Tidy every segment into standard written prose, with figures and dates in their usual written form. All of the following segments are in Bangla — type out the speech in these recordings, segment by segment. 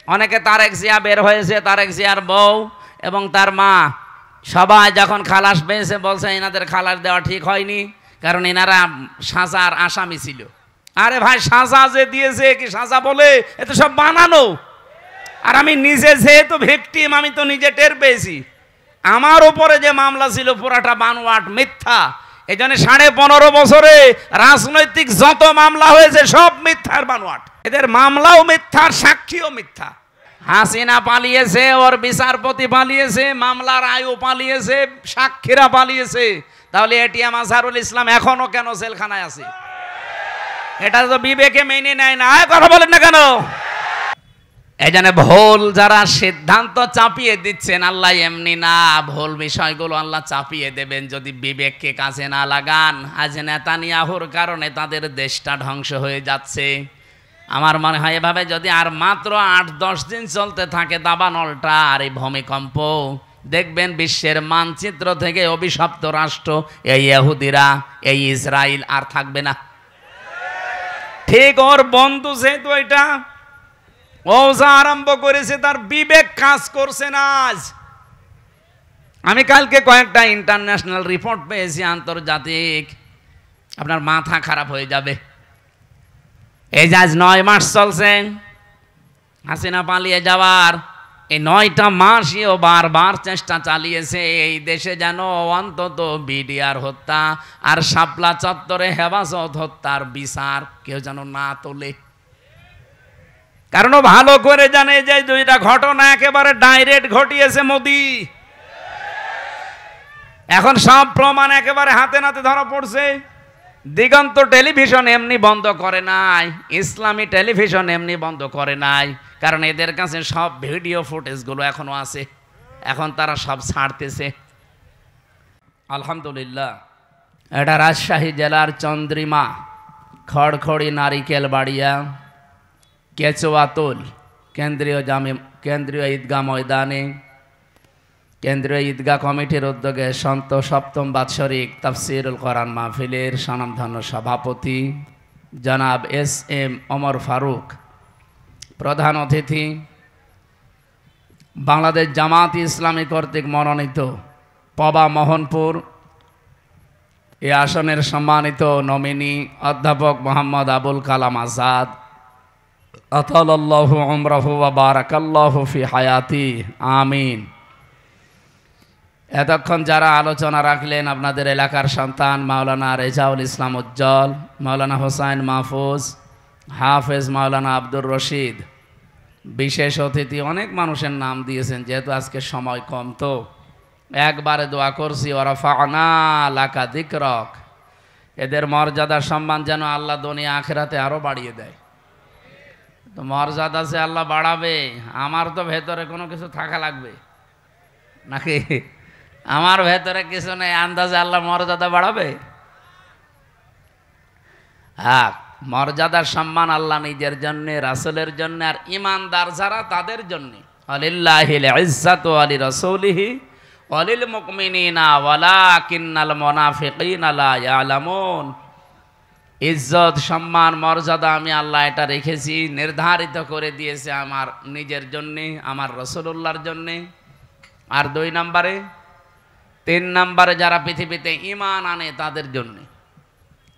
অনেকে তারেক জিয়া বের হয়েছে, তারেক জিয়ার বউ এবং তার মা সবাই যখন খালাস পেয়েছে বলছে এনাদের খালাস দেওয়া ঠিক হয়নি, কারণ এনারা সাজার আসামি ছিল। আরে ভাই, সাজা যে দিয়েছে কি সাজা বলে? এ তো সব বানানো। আর আমি নিজে যেহেতু ভিকটিম, আমি তো নিজে টের পেয়েছি আমার উপরে যে মামলা ছিল পুরাটা বানোয়াট, মিথ্যা। এই জন্য 15.5 বছরে রাজনৈতিক যত মামলা হয়েছে সব মিথ্যার বানোয়াট। এদের মামলাও মিথ্যার, সাক্ষীও মিথ্যা। হাসিনা পালিয়েছে, ওর বিচারপতি পালিয়েছে, মামলার আয়ু পালিয়েছে, সাক্ষীরা পালিয়েছে। তাহলে এটিএম আজহারুল ইসলাম এখনো কেন জেলখানায় আছে? এটা তো বিবেকে মেনে নেয় না। কথা বলেন না কেন? এই জন্য ভুল যারা সিদ্ধান্ত চাপিয়ে দিচ্ছেন, আল্লাহ এমনি না, ভুল বিষয়গুলো আল্লাহ চাপিয়ে দেবেন যদি বিবেককে কাজে না লাগান। আজ নেতানিয়াহুর কারণে তাদের দেশটা ধ্বংস হয়ে যাচ্ছে। আমার মনে হয় এভাবে যদি আর মাত্র 8-10 দিন চলতে থাকে দাবানলটা আর এই ভূমিকম্প, দেখবেন বিশ্বের মানচিত্র থেকে অভিশপ্ত রাষ্ট্র এই ইহুদিরা, এই ইসরায়েল আর থাকবে না। ঠিক ওর বন্ধু যেহেতু এটা ও যা আরম্ভ করেছে তার বিবেক কাজ করছে না। আজ আমি কালকে কয়েকটা ইন্টারন্যাশনাল রিপোর্ট পেয়েছি, আন্তর্জাতিক, আপনার মাথা খারাপ হয়ে যাবে। এই যে আজ 9 মাস চলছে হাসিনা পালিয়ে যাওয়ার, এই 9টা মাসই ও বারবার চেষ্টা চালিয়েছে এই দেশে যেন অন্তত বিডিআর হত্যা আর শাপলা চত্বরে হেফাজত হত্যার বিচার কেউ যেন না তোলে। কারণ ভালো করে জানে যে দুইটা ঘটনা একেবারে ডাইরেক্ট ঘটিয়েছে মোদি। এখন সব প্রমাণ একেবারে হাতে নাতে ধরা পড়ছে। দিগন্ত টেলিভিশন এমনি বন্ধ করে নাই, ইসলামী টেলিভিশন এমনি বন্ধ করে নাই, কারণ এদের কাছে সব ভিডিও ফুটেজগুলো এখনো আছে, এখন তারা সব ছাড়তেছে। আলহামদুলিল্লাহ, এটা রাজশাহী জেলার চন্দ্রিমা, খড়খড়ি নারিকেল বাড়িয়া, কেচুয়াতুল কেন্দ্রীয় ঈদগাহ ময়দানে কেন্দ্রীয় ঈদগাহ কমিটির উদ্যোগে সপ্তম বাৎসরিক তাফসিরুল কোরআন মাহফিলের স্বনামধন্য সভাপতি জনাব SM ওমর ফারুক, প্রধান অতিথি বাংলাদেশ জামাত ইসলামী কর্তৃক মনোনীত পবা মোহনপুর এ আসনের সম্মানিত নমিনি অধ্যাপক মোহাম্মদ আবুল কালাম আজাদ, আতালাল্লাহু উমরাহু ওয়া বারাকাল্লাহু ফি হায়াতি, আমিন। এতক্ষণ যারা আলোচনা রাখলেন আপনাদের এলাকার সন্তান মাওলানা রেজাউল ইসলাম উজ্জ্বল, মাওলানা হোসাইন মাহফুজ, হাফেজ মাওলানা আব্দুর রশিদ, বিশেষ অতিথি অনেক মানুষের নাম দিয়েছেন, যেহেতু আজকে সময় কম তো একবারে দোয়া করছি ওয়ারাফা'না লাকা যিকরাক, এদের মর্যাদা সম্মান যেন আল্লাহ দুনিয়া আখিরাতে আরো বাড়িয়ে দেয়। তো মর্যাদা সে আল্লাহ বাড়াবে, আমার তো ভেতরে কোনো কিছু থাকা লাগবে নাকি? আমার ভেতরে কিছু নেই, আন্দাজে আল্লাহ মর্যাদা বাড়াবে? হ্যাঁ, মর্যাদার সম্মান আল্লাহ নিজের জন্য, রাসূলের জন্য, আর ইমানদার যারা তাদের জন্য। আলিল্লাহিল ইজ্জাতু ওয়ালি রাসূলিহি ওয়ালিল মুমিনিনা ওয়ালাকিন্নাল মুনাফিকিনা লা ইয়ালামুন। ইজ্জত, সম্মান, মর্যাদা আমি আল্লাহ এটা রেখেছি, নির্ধারিত করে দিয়েছে আমার নিজের জন্যে, আমার রাসূলুল্লাহর জন্যে। আর 2 নম্বরে 3 নম্বরে যারা পৃথিবীতে ঈমান আনে তাদের জন্য।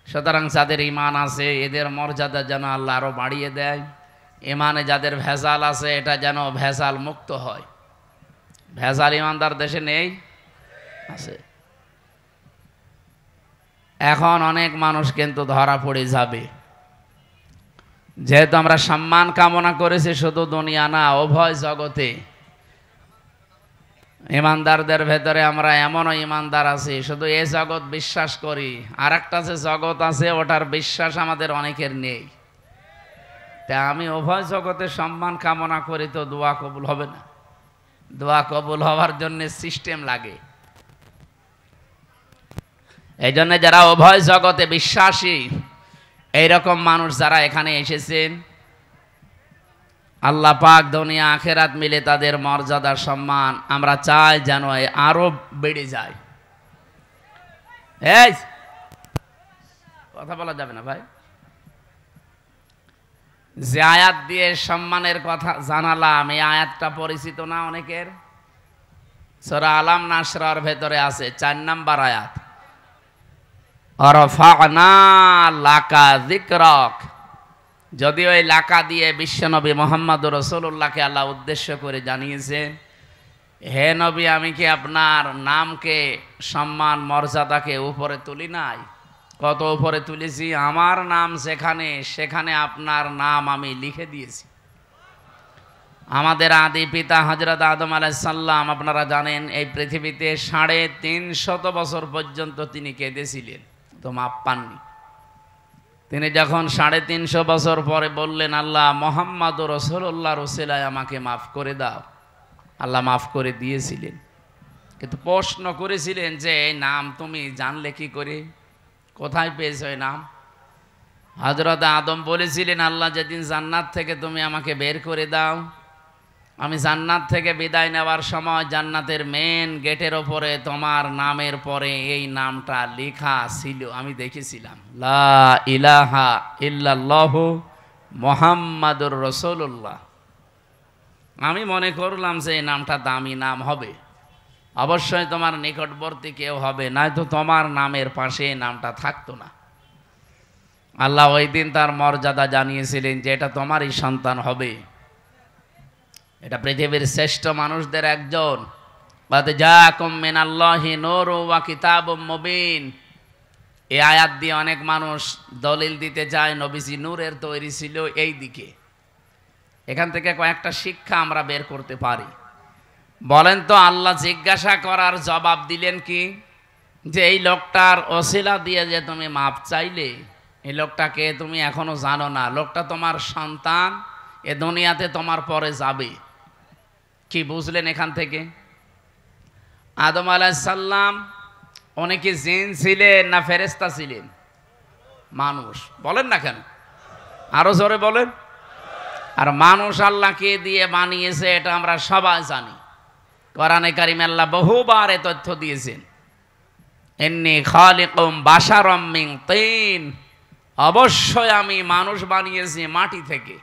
সুতরাং যাদের ঈমান আছে এদের মর্যাদা যেন আল্লাহ আরো বাড়িয়ে দেয়। ঈমানে যাদের ভেজাল আছে এটা যেন ভেজাল মুক্ত হয়। ভেজাল ঈমানদার দেশে নেই, আছে। এখন অনেক মানুষ কিন্তু ধরা পড়ে যাবে, যেহেতু আমরা সম্মান কামনা করেছি শুধু দুনিয়া না, উভয় জগতে। ইমানদারদের ভেতরে আমরা এমনও ইমানদার আছি শুধু এ জগৎ বিশ্বাস করি, আর একটা যে জগৎ আছে ওটার বিশ্বাস আমাদের অনেকের নেই। তা আমি উভয় জগতের সম্মান কামনা করি, তো দোয়া কবুল হবে না? দোয়া কবুল হওয়ার জন্য সিস্টেম লাগে। এই জন্য যারা উভয় জগতে বিশ্বাসী এইরকম মানুষ যারা এখানে এসেছেন, আল্লাহ পাক দুনিয়া আখেরাত মিলে তাদের মর্যাদা সম্মান আমরা চাই যেন আরো বেড়ে যায়। এই কথা বলা যাবে না ভাই। যে আয়াত দিয়ে সম্মানের কথা জানালাম, এই আয়াতটা পরিচিত না অনেকের? সূরা আলাম নাশরার ভেতরে আছে 4 নাম্বার আয়াত, আরফা'না লাকা যিকরাক। যদিও এই লাকা দিয়ে বিশ্বনবী মুহাম্মদুর রাসূলুল্লাহকে আল্লাহ উদ্দেশ্য করে জানিয়েছেন, হে নবী, আমি কি আপনার নামকে, সম্মান মর্যাদাকে উপরে তুলি নাই? কত উপরে তুলেছি! আমার নাম যেখানে, সেখানে আপনার নাম আমি লিখে দিয়েছি। আমাদের আদি পিতা হযরত আদম আলাইহিস সালাম, আপনারা জানেন, এই পৃথিবীতে 350 বছর পর্যন্ত তিনি কেঁদেছিলেন, তো মাপ পাননি। তিনি যখন 350 বছর পরে বললেন, আল্লাহ, মুহাম্মদুর রাসূলুল্লাহর ওসিলায় আমাকে মাফ করে দাও, আল্লাহ মাফ করে দিয়েছিলেন। কিন্তু প্রশ্ন করেছিলেন যে এই নাম তুমি জানলে কি করে, কোথায় পেয়েছো এই নাম? হযরত আদম বলেছিলেন, আল্লাহ, যেদিন জান্নাত থেকে তুমি আমাকে বের করে দাও, আমি জান্নাত থেকে বিদায় নেওয়ার সময় জান্নাতের মেন গেটের ওপরে তোমার নামের পরে এই নামটা লেখা ছিল, আমি দেখেছিলাম, লা ইলাহা ইল্লাল্লাহু মুহাম্মাদুর রাসূলুল্লাহ। আমি মনে করলাম যে এই নামটা দামি নাম হবে, অবশ্যই তোমার নিকটবর্তী কেউ হবে, নয়তো তোমার নামের পাশে এই নামটা থাকতো না। আল্লাহ ওই দিন তার মর্যাদা জানিয়েছিলেন যে এটা তোমারই সন্তান হবে, এটা পৃথিবীর শ্রেষ্ঠ মানুষদের একজন। কাদ জাআকুম মিনাল্লাহি নূরুন ওয়া কিতাবুম মুবিন। এই আয়াত দিয়ে অনেক মানুষ দলিল দিতে চায় নবীজি নূরের তৈরি ছিল এই দিকে। এখান থেকে কয়েকটা শিক্ষা আমরা বের করতে পারি। বলেন তো, আল্লাহ জিজ্ঞাসা করার জবাব দিলেন কি? যে এই লোকটার ওসিলা দিয়ে যে তুমি মাপ চাইলে, এই লোকটাকে তুমি এখনো জানো না, লোকটা তোমার সন্তান, এ দুনিয়াতে তোমার পরে যাবে। কি বুঝলেন এখান থেকে? আদম আলাইহিস সালাম অনেকে জিন ছিলেন না ফেরেশতা ছিলেন? মানুষ। বলেন না কেন? আরো জোরে বলেন। আর মানুষ আল্লাহকে দিয়ে বানিয়েছে, এটা আমরা সবাই জানি। কোরআনে কারিমে আল্লাহ বহুবার এ তথ্য দিয়েছেন, ইন্নী খালিকুম বাশারাম মিন তিন, অবশ্যই আমি মানুষ বানিয়েছি মাটি থেকে।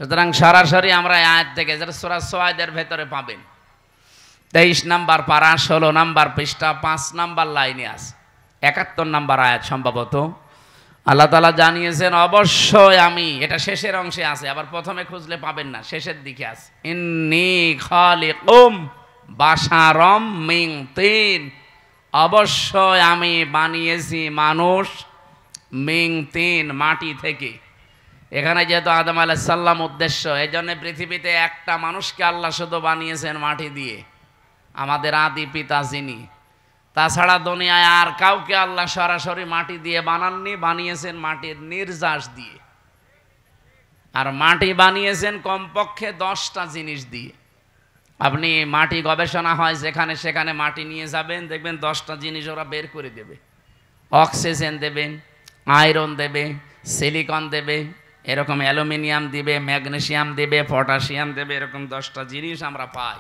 সুতরাং সরাসরি আমরা আয়াত থেকে, যেটা সূরা সুয়াদের ভেতরে পাবেন, 23 নাম্বার পারা 16 নাম্বার পৃষ্ঠা 5 নাম্বার লাইনে আছে, 71 নাম্বার আয়াত সম্ভবত। আল্লাহ তাআলা জানিয়েছেন অবশ্যই আমি, এটা শেষের অংশে আছে, আবার প্রথমে খুঁজলে পাবেন না, শেষের দিকে আছে, ইন্নী খালিকুম বাশারাম মিন তিন, অবশ্যই আমি বানিয়েছি মানুষ মিন তিন, মাটি থেকে। এখানে যেহেতু আদম আলাইহিস সালাম উদ্দেশ্য, এই জন্য পৃথিবীতে একটা মানুষকে আল্লাহ শুধু বানিয়েছেন মাটি দিয়ে, আমাদের আদি পিতা যিনি। তাছাড়া দুনিয়ায় আর কাউকে আল্লাহ সরাসরি মাটি দিয়ে বানাননি, বানিয়েছেন মাটির নির্যাস দিয়ে। আর মাটি বানিয়েছেন কমপক্ষে 10টা জিনিস দিয়ে। আপনি মাটি গবেষণা হয় যেখানে সেখানে মাটি নিয়ে যাবেন, দেখবেন 10টা জিনিস ওরা বের করে দেবে। অক্সিজেন দেবে, আয়রন দেবে, সিলিকন দেবে, এরকম অ্যালুমিনিয়াম দেবে, ম্যাগনেসিয়াম দেবে, পটাশিয়াম দেবে, এরকম 10টা জিনিস আমরা পাই।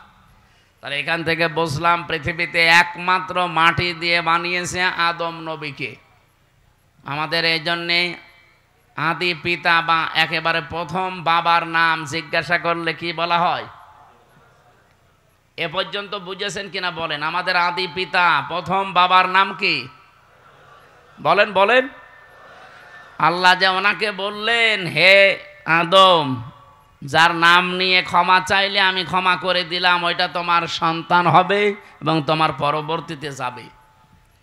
তাহলে এখান থেকে বুঝলাম পৃথিবীতে একমাত্র মাটি দিয়ে বানিয়েছে আদম নবীকে। আমাদের এই জন্যে আদি পিতা বা একেবারে প্রথম বাবার নাম জিজ্ঞাসা করলে কি বলা হয়? এ পর্যন্ত বুঝেছেন কিনা বলেন? আমাদের আদি পিতা প্রথম বাবার নাম কি? বলেন বলেন। আল্লাহ যে ওনাকে বললেন, হে আদম, যার নাম নিয়ে ক্ষমা চাইলে আমি ক্ষমা করে দিলাম, ওইটা তোমার সন্তান হবে এবং তোমার পরবর্তীতে যাবে।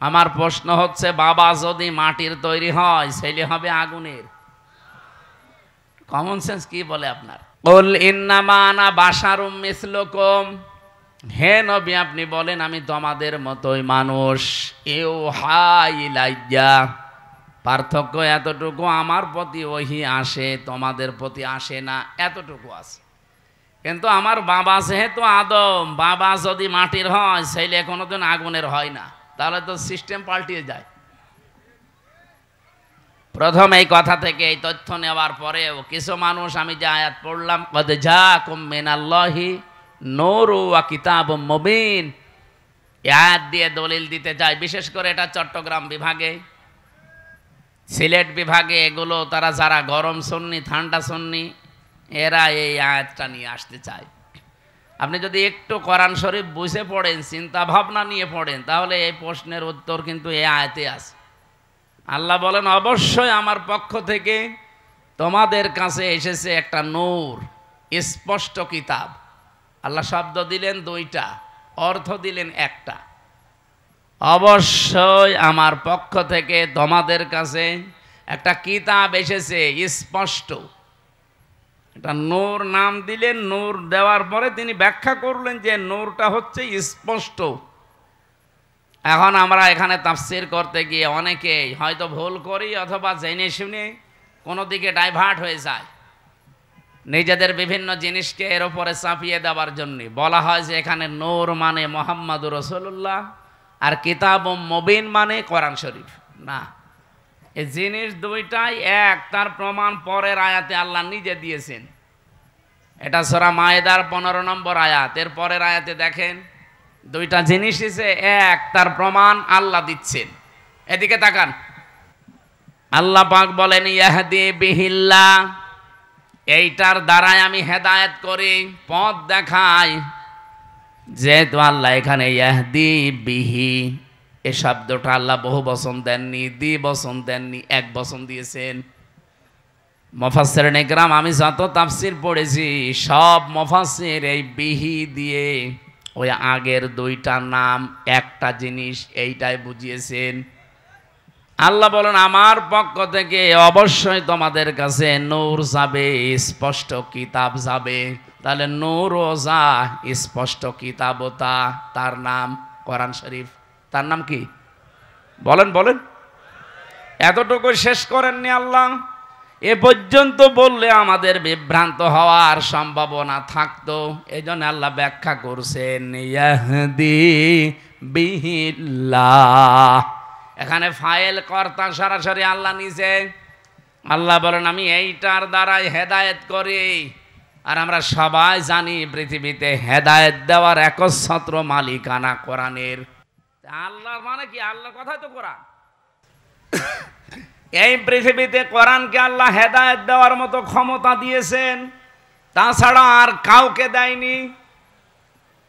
আমার প্রশ্ন হচ্ছে, বাবা যদি মাটির তৈরি হয়, ছেলে হবে আগুনের। কমন সেন্স কি বলে আপনার? কুল ইন্নামা আনা বাশারুম মিসলুকুম, হে নবী আপনি বলেন আমি তোমাদের মতোই মানুষ। ইউহা ইলাইয়া, পার্থক্য এতটুকু, আমার প্রতি ওহী আসে, তোমাদের প্রতি আসে না, এতটুকু আছে। কিন্তু আমার বাবা যেহেতু আদম, বাবা যদি মাটির হয়, ছেলে কোনোদিন আগুনের হয় না, তাহলে তো সিস্টেম পাল্টিয়ে যায়। প্রথম এই কথা থেকে এই তথ্য নেওয়ার পরেও কিছু মানুষ, আমি যে আয়াত পড়লাম, কদ জাআকুম মিনাল্লাহি নূরুন ওয়া কিতাবুম মুবিন, এই আয়াত দিয়ে দলিল দিতে চায়। বিশেষ করে এটা চট্টগ্রাম বিভাগে সিলেট বিভাগে এগুলো তারা যারা গরম সুন্নি ঠান্ডা সুন্নি এরা এই আয়াতটা নিয়ে আসতে চায়। আপনি যদি একটু কোরআন শরীফ বুঝে পড়েন, চিন্তা ভাবনা নিয়ে পড়েন, তাহলে এই প্রশ্নের উত্তর কিন্তু এই আয়াতে আছে। আল্লাহ বলেন, অবশ্যই আমার পক্ষ থেকে তোমাদের কাছে এসেছে একটা নূর, স্পষ্ট কিতাব। আল্লাহ শব্দ দিলেন দুইটা, অর্থ দিলেন একটা। অবশ্যই আমার পক্ষ থেকে তোমাদের কাছে একটা কিতাব এসেছে স্পষ্ট। এটা নূর নাম দিলেন, নূর দেওয়ার পরে তিনি ব্যাখ্যা করলেন যে নূরটা হচ্ছে স্পষ্ট। এখন আমরা এখানে তাফসীর করতে গিয়ে অনেকে হয়তো ভুল করি অথবা জেনে শুনে কোনো দিকে ডাইভার্ট হয়ে যায়, নিজেদের বিভিন্ন জিনিসকে এর উপরে চাপিয়ে দেওয়ার জন্য বলা হয় যে এখানে নূর মানে মুহাম্মাদুর রাসূলুল্লাহ আর কিতাব মুবিন মানে কোরআন শরীফ। না, এই জিনিস দুইটাই এক, তার প্রমাণ পরের আয়াতে আল্লাহ নিজে দিয়েছেন। এটা সূরা মায়েদার 15 নম্বর আয়াত, এর পরের আয়াতে দেখেন দুইটা জিনিস এসে এক, তার প্রমাণ আল্লাহ দিচ্ছেন। এদিকে তাকান, আল্লাহ পাক বলেন ইয়াহদি বিহিল্লাহ, এইটার দ্বারাই আমি হেদায়েত করি, পথ দেখাই। যেহেতু আল্লাহ এখানে ইয়াহদি বিহি এ শব্দটা আল্লাহ বহু বচন দেননি, দ্বিবচন দেননি, এক বচন দিয়েছেন। মুফাসসিরিন ইকরাম, আমি যত তাফসীর পড়েছি সব মুফাসসির এই বিহি দিয়ে ওই আগের দুইটা নাম একটা জিনিস এইটাই বুঝিয়েছেন। আল্লাহ বলেন আমার পক্ষ থেকে অবশ্যই তোমাদের কাছে নূর যাবে, স্পষ্ট কিতাব যাবে। তাহলে নূরও যা, স্পষ্ট কিতাবও তা, তার নাম কোরআন শরীফ। তার নাম কি বলেন বলেন? এতটুকু শেষ করেননি আল্লাহ, এ পর্যন্ত বললে আমাদের বিভ্রান্ত হওয়ার সম্ভাবনা থাকতো। এই জন্য আল্লাহ ব্যাখ্যা করছেন ইয়াহদি বিহিল্লাহ। এখানে ফাইল কর্তা সরাসরি আল্লাহ নিজে। আল্লাহ বলেন আমি এইটার দ্বারাই হেদায়েত করি। আর আমরা সবাই জানি পৃথিবীতে হেদায়েত দেওয়ার একচ্ছত্র মালিকানা কোরআনের। আল্লাহর মানে কি? আল্লাহর কথাই তো কোরআন। এই পৃথিবীতে কোরআনকে আল্লাহ হেদায়েত দেওয়ার মতো ক্ষমতা দিয়েছেন, তাছাড়া আর কাউকে দেয়নি।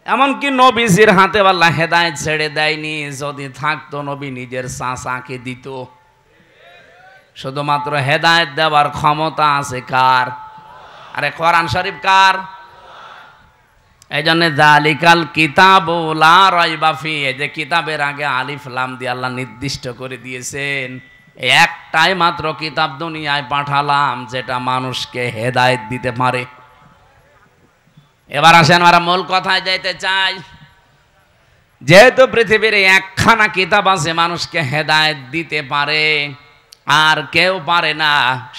এমনকি নবীজির হাতে আল্লাহ হেদায়েত ছেড়ে দেয়নি। যদি থাকতো নবী নিজের চাচাকে দিত। শুধুমাত্র হেদায়েত দেওয়ার ক্ষমতা আছে কার? আরে কোরআন শরীফ কার? এই জন্য যালিকাল কিতাবু লা রাইবা ফি, এই যে কিতাবের আগে আলিফ লাম দিয়ে আল্লাহ নির্দিষ্ট করে দিয়েছেন একটাই মাত্র কিতাব দুনিয়ায় পাঠালাম যেটা মানুষকে হেদায়েত দিতে পারে। এবার আসেন আমরা মূল কথায় যাইতে চাই। যেহেতু পৃথিবীর একখানা কিতাব আছে মানুষকে হেদায়েত দিতে পারে, আর কেউ পারে না,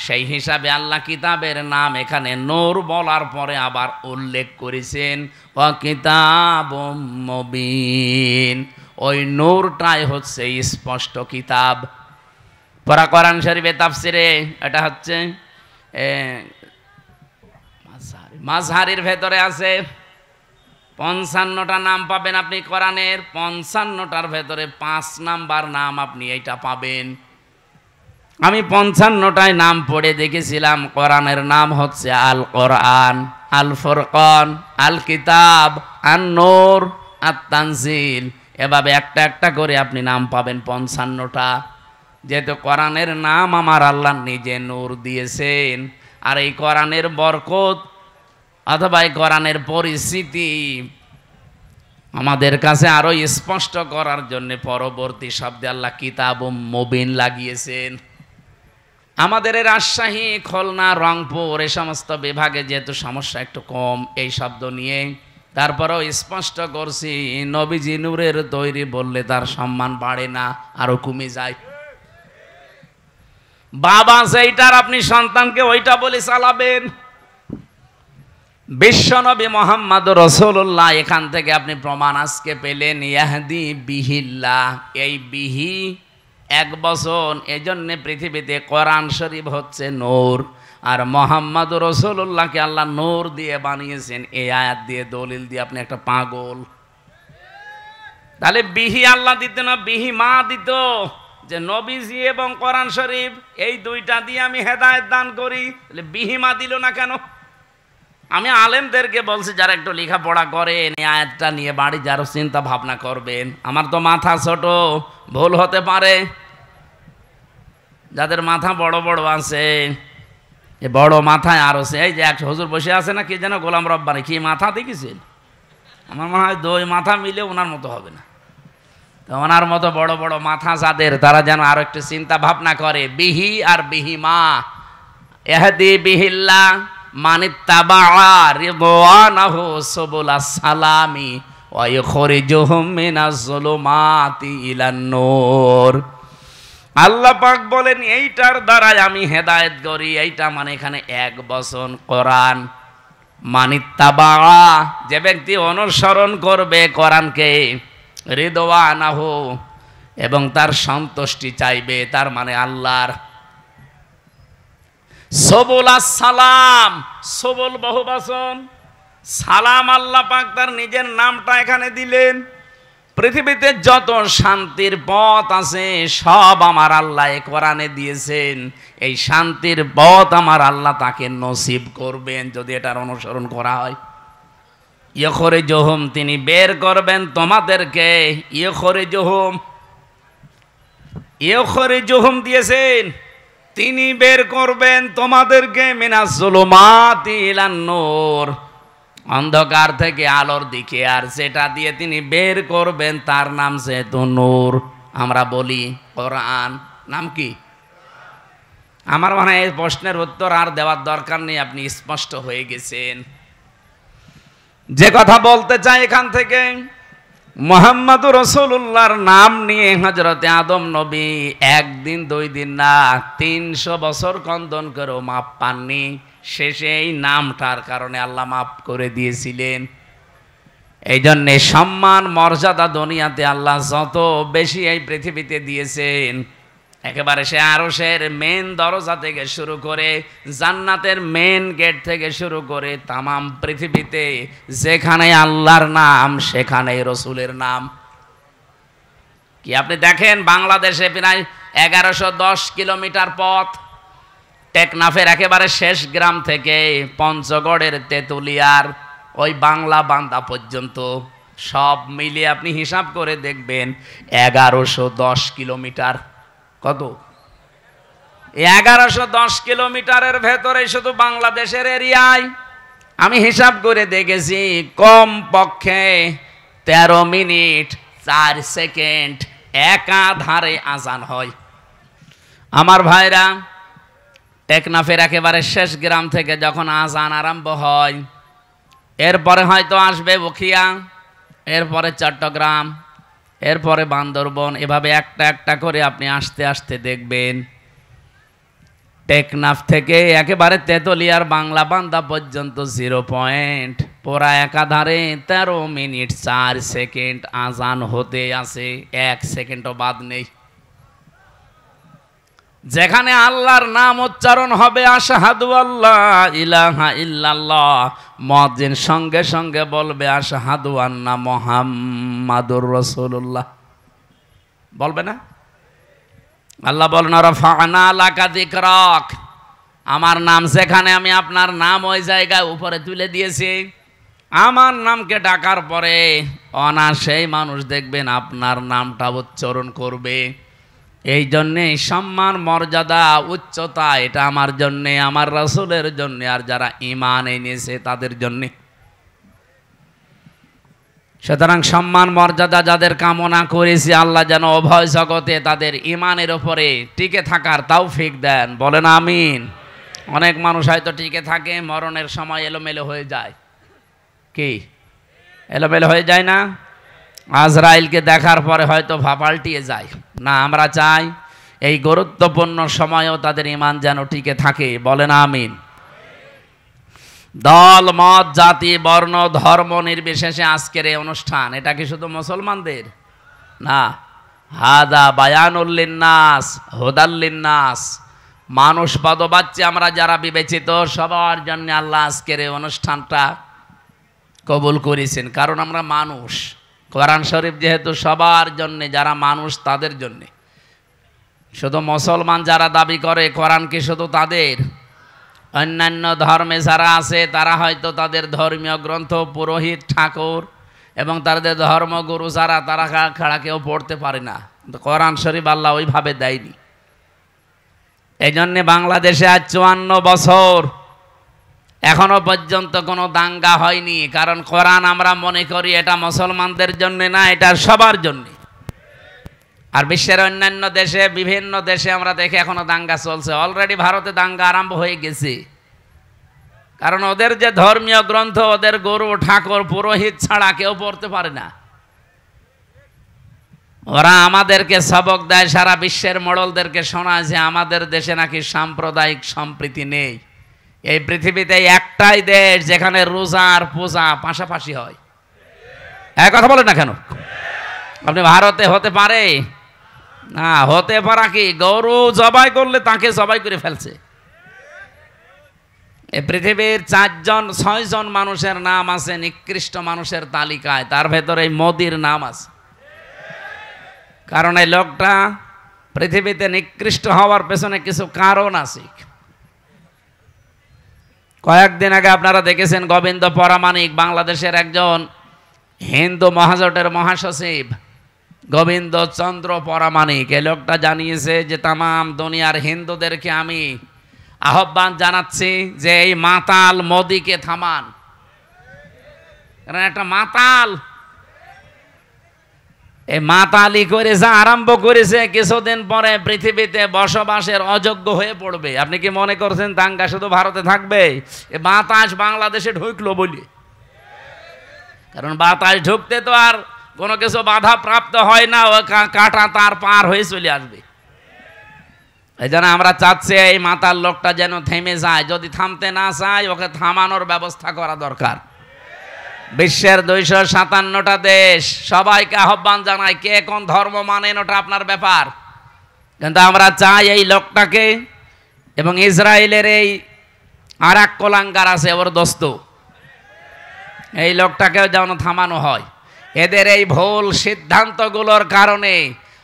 সেই হিসাবে আল্লাহ কিতাবের নাম এখানে নূর বলার পরে আবার উল্লেখ করেছেন ওয়া কিতাবুম মুবিন। ওই নূরটাই হচ্ছে স্পষ্ট কিতাব। পরা কোরআন শরীফে তাফসিরে এটা হচ্ছে মাযহারির ভেতরে আছে 55টা নাম পাবেন আপনি কোরআনের। 55টার ভেতরে 5 নাম্বার নাম আপনি এইটা পাবেন। আমি 55টায় নাম পড়ে দেখেছিলাম। কোরআনের নাম হচ্ছে আল কোরআন, আল ফুরকান, আল কিতাব, আন নূর, আত তানজিল। এভাবে একটা একটা করে আপনি নাম পাবেন 55টা। যেহেতু কোরআনের নাম আমার আল্লাহ নিজে নূর দিয়েছেন, আর এই কোরআনের বরকত অথবা এই কোরআনের পরিস্থিতি আমাদের কাছে আরো স্পষ্ট করার জন্য পরবর্তী শব্দে আল্লাহ কিতাবুম মুবিন লাগিয়েছেন। আমাদের এই রাজশাহী, খুলনা, রংপুর এই সমস্ত বিভাগে যেহেতু সমস্যা একটু কম এই শব্দ নিয়ে, তারপরেও স্পষ্ট করছি নবীজি নূরের তৈরি বললে তার সম্মান বাড়ে না, আরো কমে যায়। বাবা সেইটার আপনি সন্তানকে ওইটা বলে চালাবেন। বিশ্বনবী মুহাম্মদুর রাসূলুল্লাহ, এখান থেকে আপনি প্রমাণ আজকে পেলেন ইয়াহদি বিহিল্লাহ। এই বিহি এক বচন, এজন্য পৃথিবীতে কোরআন শরীফ হচ্ছে নূর, আর মুহাম্মদুর রাসূলুল্লাহকে আল্লাহ নূর দিয়ে বানিয়েছেন। এই আয়াত দিয়ে দলিল দিয়ে আপনি একটা পাগল। তাহলে বিহি আল্লাহ দিত না, বিহি মা দিত। যে নবীজি এবং কোরআন শরীফ এই দুইটা দিয়ে আমি হেদায়েত দান করি, তাহলে বিহিমা দিল না কেন? আমি আলেমদেরকে বলছি যারা একটু লেখাপড়া করেন এই আয়াতটা নিয়ে বাড়ি যারও চিন্তা ভাবনা করবেন। আমার তো মাথা ছোট, ভুল হতে পারে। যাদের মাথা বড় বড় আছে, এ বড় মাথায় আরো এই যে এক হুজুর বসে আছে না, কি যেন গোলাম রব্বানি, কি মাথা দেখেছেন? আমার মনে হয় দুই মাথা মিলে ওনার মতো হবে না। তো ওনার মতো বড় বড় মাথা যাদের, তারা যেন আরো একটু চিন্তা ভাবনা করে। বিহি আর বিহিমা, ইহদি বিহিল্লাহ মানিত্তাবা রিদওয়ানাহু সুবুলাস সালামি ওয়া ইখরিজুহুম মিনাজ যুলুমাতি ইলান নূর। আল্লাহ পাক বলেন এইটার দ্বারাই আমি হেদায়েত করি। এইটা মানে এখানে এক বচন কোরআন। মানিত্তাবা, যে ব্যক্তি অনুসরণ করবে কোরআনকে, রিদওয়ানাহু, এবং তার সন্তুষ্টি চাইবে, তার মানে আল্লাহর। সবুলাস সালাম, সবুল বহুবচন, সালাম আল্লাহ পাক তার নিজের নামটা এখানে দিলেন। পৃথিবীতে যত শান্তির পথ আছে সব আমার আল্লাহ কোরআনে দিয়েছেন। এই শান্তির পথ আমার আল্লাহ তাকে নসিব করবেন যদি এটার অনুসরণ করা হয়। ইখরিজুহুম, তিনি বের করবেন তোমাদেরকে। ইখরিজুহুম দিয়েছেন, তিনি বের করবেন তোমাদেরকে মিনাজ যুলুমাতি ইলান নূর, অন্ধকার থেকে আলোর দিকে। আর সেটা দিয়ে তিনি বের করবেন তার নাম যেহেতু নূর, আমরা বলি কোরআন। নাম কি? আমার মনে হয় এই প্রশ্নের উত্তর আর দেওয়ার দরকার নেই, আপনি স্পষ্ট হয়ে গেছেন। যে কথা বলতে চাই এখান থেকে, মুহাম্মদুর রাসূলুল্লাহর নাম নিয়ে হযরতে আদম নবী একদিন দুই দিন না 300 বছর কন্দন করেও মাপ পাননি। শেষে এই নামটার কারণে আল্লাহ মাফ করে দিয়েছিলেন। এই জন্যে সম্মান মর্যাদা দুনিয়াতে আল্লাহ যত বেশি এই পৃথিবীতে দিয়েছেন, একেবারে সে আরশের মেন দরজা থেকে শুরু করে জান্নাতের মেন গেট থেকে শুরু করে তামাম পৃথিবীতে যেখানে আল্লাহর নাম সেখানে রসুলের নাম। কি আপনি দেখেন বাংলাদেশে প্রায় 1110 কিলোমিটার পথ, টেকনাফের একেবারে শেষ গ্রাম থেকে পঞ্চগড়ের তেতুলিয়ার ওই বাংলা বান্দা পর্যন্ত সব মিলিয়ে আপনি হিসাব করে দেখবেন 1110 কিলোমিটার। কত? 1110 কিলোমিটারের ভেতরে শুধু বাংলাদেশের এরিয়ায় আমি হিসাব করে দেখেছি কম পক্ষে 13 মিনিট 4 সেকেন্ড একাধারে আজান হয়। আমার ভাইরা, টেকনাফের একেবারে শেষ গ্রাম থেকে যখন আজান আরম্ভ হয়, এরপরে হয়তো আসবে বখিয়া, এরপরে চট্টগ্রাম, এরপরে বান্দরবন, এভাবে একটা একটা করে আপনি আস্তে আস্তে দেখবেন টেকনাফ থেকে একেবারে তেতুলিয়ার বাংলা বান্দা পর্যন্ত 0 পয়েন্ট পুরা একাধারে 13 মিনিট 4 সেকেন্ড আজান হতে আছে, 1 সেকেন্ডও বাদ নেই। যেখানে আল্লাহর নাম উচ্চারণ হবে আশহাদু আল্লা ইলাহা ইল্লাল্লাহ, মুয়াজ্জিন সঙ্গে সঙ্গে বলবে আশহাদু আন্না মুহাম্মাদুর রাসূলুল্লাহ, বলবে না? আল্লাহ বলেন রাফা'না লাকা যিকরাক, আমার নাম যেখানে আমি আপনার নাম ওই জায়গায় উপরে তুলে দিয়েছি। আমার নামকে ডাকার পরে অনায়াসেই মানুষ দেখবেন আপনার নামটা উচ্চারণ করবে। এই জন্যে সম্মান মর্যাদা উচ্চতা এটা আমার জন্যে, আমার রাসূলের জন্যে, আর যারা ঈমান এনেছে তাদের জন্যে। সুতরাং সম্মান মর্যাদা যাদের কামনা করেছি আল্লাহ যেন উভয় জগতে তাদের ঈমানের উপরে টিকে থাকার তৌফিক দেন, বলেন আমিন। অনেক মানুষ হয়তো টিকে থাকে, মরণের সময় এলোমেলো হয়ে যায়। কি এলোমেলো হয়ে যায় না? আজরাইলকে দেখার পরে হয়তো পাল্টিয়ে যায় না। আমরা চাই এই গুরুত্বপূর্ণ সময়েও তাদের ঈমান যেন টিকে থাকে, বলেন আমিন। দল মত জাতি বর্ণ ধর্ম নির্বিশেষে আজকের এই অনুষ্ঠান, এটা কি শুধু মুসলমানদের না? হাদা বায়ানুল লিন্নাস হুদাল লিন্নাস, মানুষ পদবাচ্চা আমরা যারা বিবেচিত সবার জন্য আল্লাহ আজকের এই অনুষ্ঠানটা কবুল করেছেন। কারণ আমরা মানুষ, কোরআন শরীফ যেহেতু সবার জন্য, যারা মানুষ তাদের জন্য। শুধু মুসলমান যারা দাবি করে কোরআন কি শুধু তাদের? অন্যান্য ধর্মে যারা আছে তারা হয়তো তাদের ধর্মীয় গ্রন্থ, পুরোহিত, ঠাকুর এবং তাদের ধর্মগুরু যারা, তারা ছাড়া কেউ পড়তে পারে না। কোরআন শরীফ আল্লাহ ওইভাবে দেয়নি। এই জন্যে বাংলাদেশে আজ 54 বছর এখনো পর্যন্ত কোনো দাঙ্গা হয়নি, কারণ কোরআন আমরা মনে করি এটা মুসলমানদের জন্য না, এটা সবার জন্য। আর বিশ্বের অন্যান্য দেশে, বিভিন্ন দেশে আমরা দেখি এখনো দাঙ্গা চলছে। অলরেডি ভারতে দাঙ্গা আরম্ভ হয়ে গেছে, কারণ ওদের যে ধর্মীয় গ্রন্থ, ওদের গুরু, ঠাকুর, পুরোহিত ছাড়া কেউ পড়তে পারে না। ওরা আমাদেরকে সবক দেয়, সারা বিশ্বের মোড়লদেরকে শোনায় যে আমাদের দেশে নাকি সাম্প্রদায়িক সম্প্রীতি নেই। এই পৃথিবীতে একটাই দেশ যেখানে রোজা আর পূজা পাশাপাশি হয়। এক কথা বলেন না কেন? আপনি ভারতে হতে পারে না, হতে পারা কি গরু জবাই করলে তাকে জবাই করে ফেলছে। এই পৃথিবীর 4-6 জন মানুষের নাম আছে নিকৃষ্ট মানুষের তালিকায়, তার ভেতরে মোদির নাম আছে। কারণ এই লোকটা পৃথিবীতে নিকৃষ্ট হওয়ার পেছনে কিছু কারণ আছে। কয়েকদিন আগে আপনারা দেখেছেন গোবিন্দ পরামানিক, বাংলাদেশের একজন হিন্দু মহাজোটের মহাসচিব গোবিন্দ চন্দ্র পরামানিক, এই লোকটা জানিয়েছে যে তামাম দুনিয়ার হিন্দুদেরকে আমি আহ্বান জানাচ্ছি যে এই মাতাল মোদিকে থামান। কারণ একটা মাতাল, এই মাতালি করে যা আরম্ভ করেছে, কিছুদিন পরে পৃথিবীতে বসবাসের অযোগ্য হয়ে পড়বে। আপনি কি মনে করছেন দাঙ্গা শুধু ভারতে থাকবে? এ বাতাস বাংলাদেশে ঢুকলো বলি, কারণ বাতাস ঢুকতে তো আর কোনো কিছু বাধা প্রাপ্ত হয় না, ও কাটা তার পার হয়ে চলে আসবে। এই জন্য আমরা চাচ্ছি এই মাতাল লোকটা যেন থেমে যায়। যদি থামতে না চায়, ওকে থামানোর ব্যবস্থা করা দরকার। বিশ্বের 257টা দেশ, সবাইকে আহ্বান জানায়, কে কোন ধর্ম মানেন ওটা আপনার ব্যাপার, কিন্তু আমরা চাই এই লোকটাকে, এবং ইসরায়েলের এই আর এক কোলাঙ্গার আছে ওর দোস্ত, এই লোকটাকেও যেন থামানো হয়। এদের এই ভুল সিদ্ধান্তগুলোর কারণে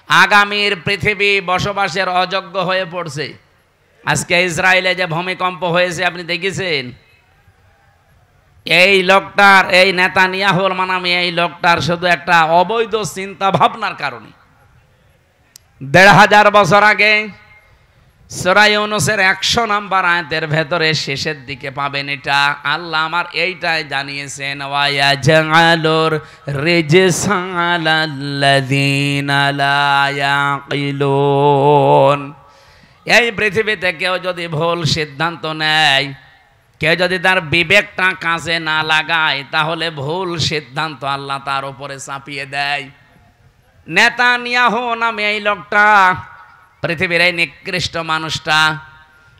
আগামীর পৃথিবী বসবাসের অযোগ্য হয়ে পড়ছে। আজকে ইসরায়েলে যে ভূমিকম্প হয়েছে আপনি দেখেছেন, এই লোকটার, এই নেতানিয়াহুর মানামি এই লোকটার শুধু একটা অবৈধ চিন্তা ভাবনার কারণে। 1500 বছর আগে সূরা ইউনূসের 100 নম্বর আয়াতের ভেতরে শেষের দিকে পাবেন এটা, আল্লাহ আমার এইটাই জানিয়েছেন, ওয়ায়াজআলুর রিজসা আলাল্লাযীনা লা ইয়াকিলুন। এই পৃথিবীতে কেউ যদি ভুল সিদ্ধান্ত নেয়, কেউ যদি তার বিবেকটা কাজে না লাগায়, তাহলে ভুল সিদ্ধান্ত আল্লাহ তার উপরে চাপিয়ে দেয়। নেতানিয়াহু নামে এই লোকটা, পৃথিবীর এই নিকৃষ্ট মানুষটা,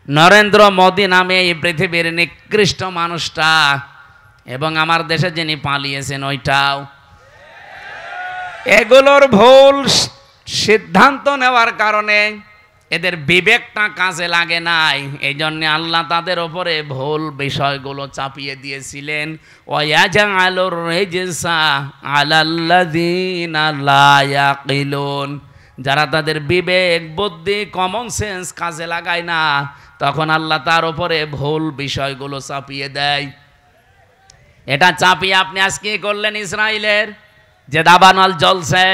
নরেন্দ্র মোদী নামে এই পৃথিবীর নিকৃষ্ট মানুষটা, এবং আমার দেশে যিনি পালিয়েছেন ওইটাও, এগুলোর ভুল সিদ্ধান্ত নেওয়ার কারণে এদের বিবেকটা কাজে লাগে নাই। এই জন্য আল্লাহ তাদের ওপরে ভুল বিষয়গুলো চাপিয়ে দিয়েছিলেন। ওয়ায়াজআলুর রিজসা আলাল্লাযীনা লা ইয়াকিলুন। যারা তাদের বিবেক, বুদ্ধি, কমন সেন্স কাজে লাগায় না, তখন আল্লাহ তার ওপরে ভুল বিষয়গুলো চাপিয়ে দেয়। এটা চাপিয়ে আপনি আজকে করলেন ইসরায়েলের যে দাবানল জ্বলছে,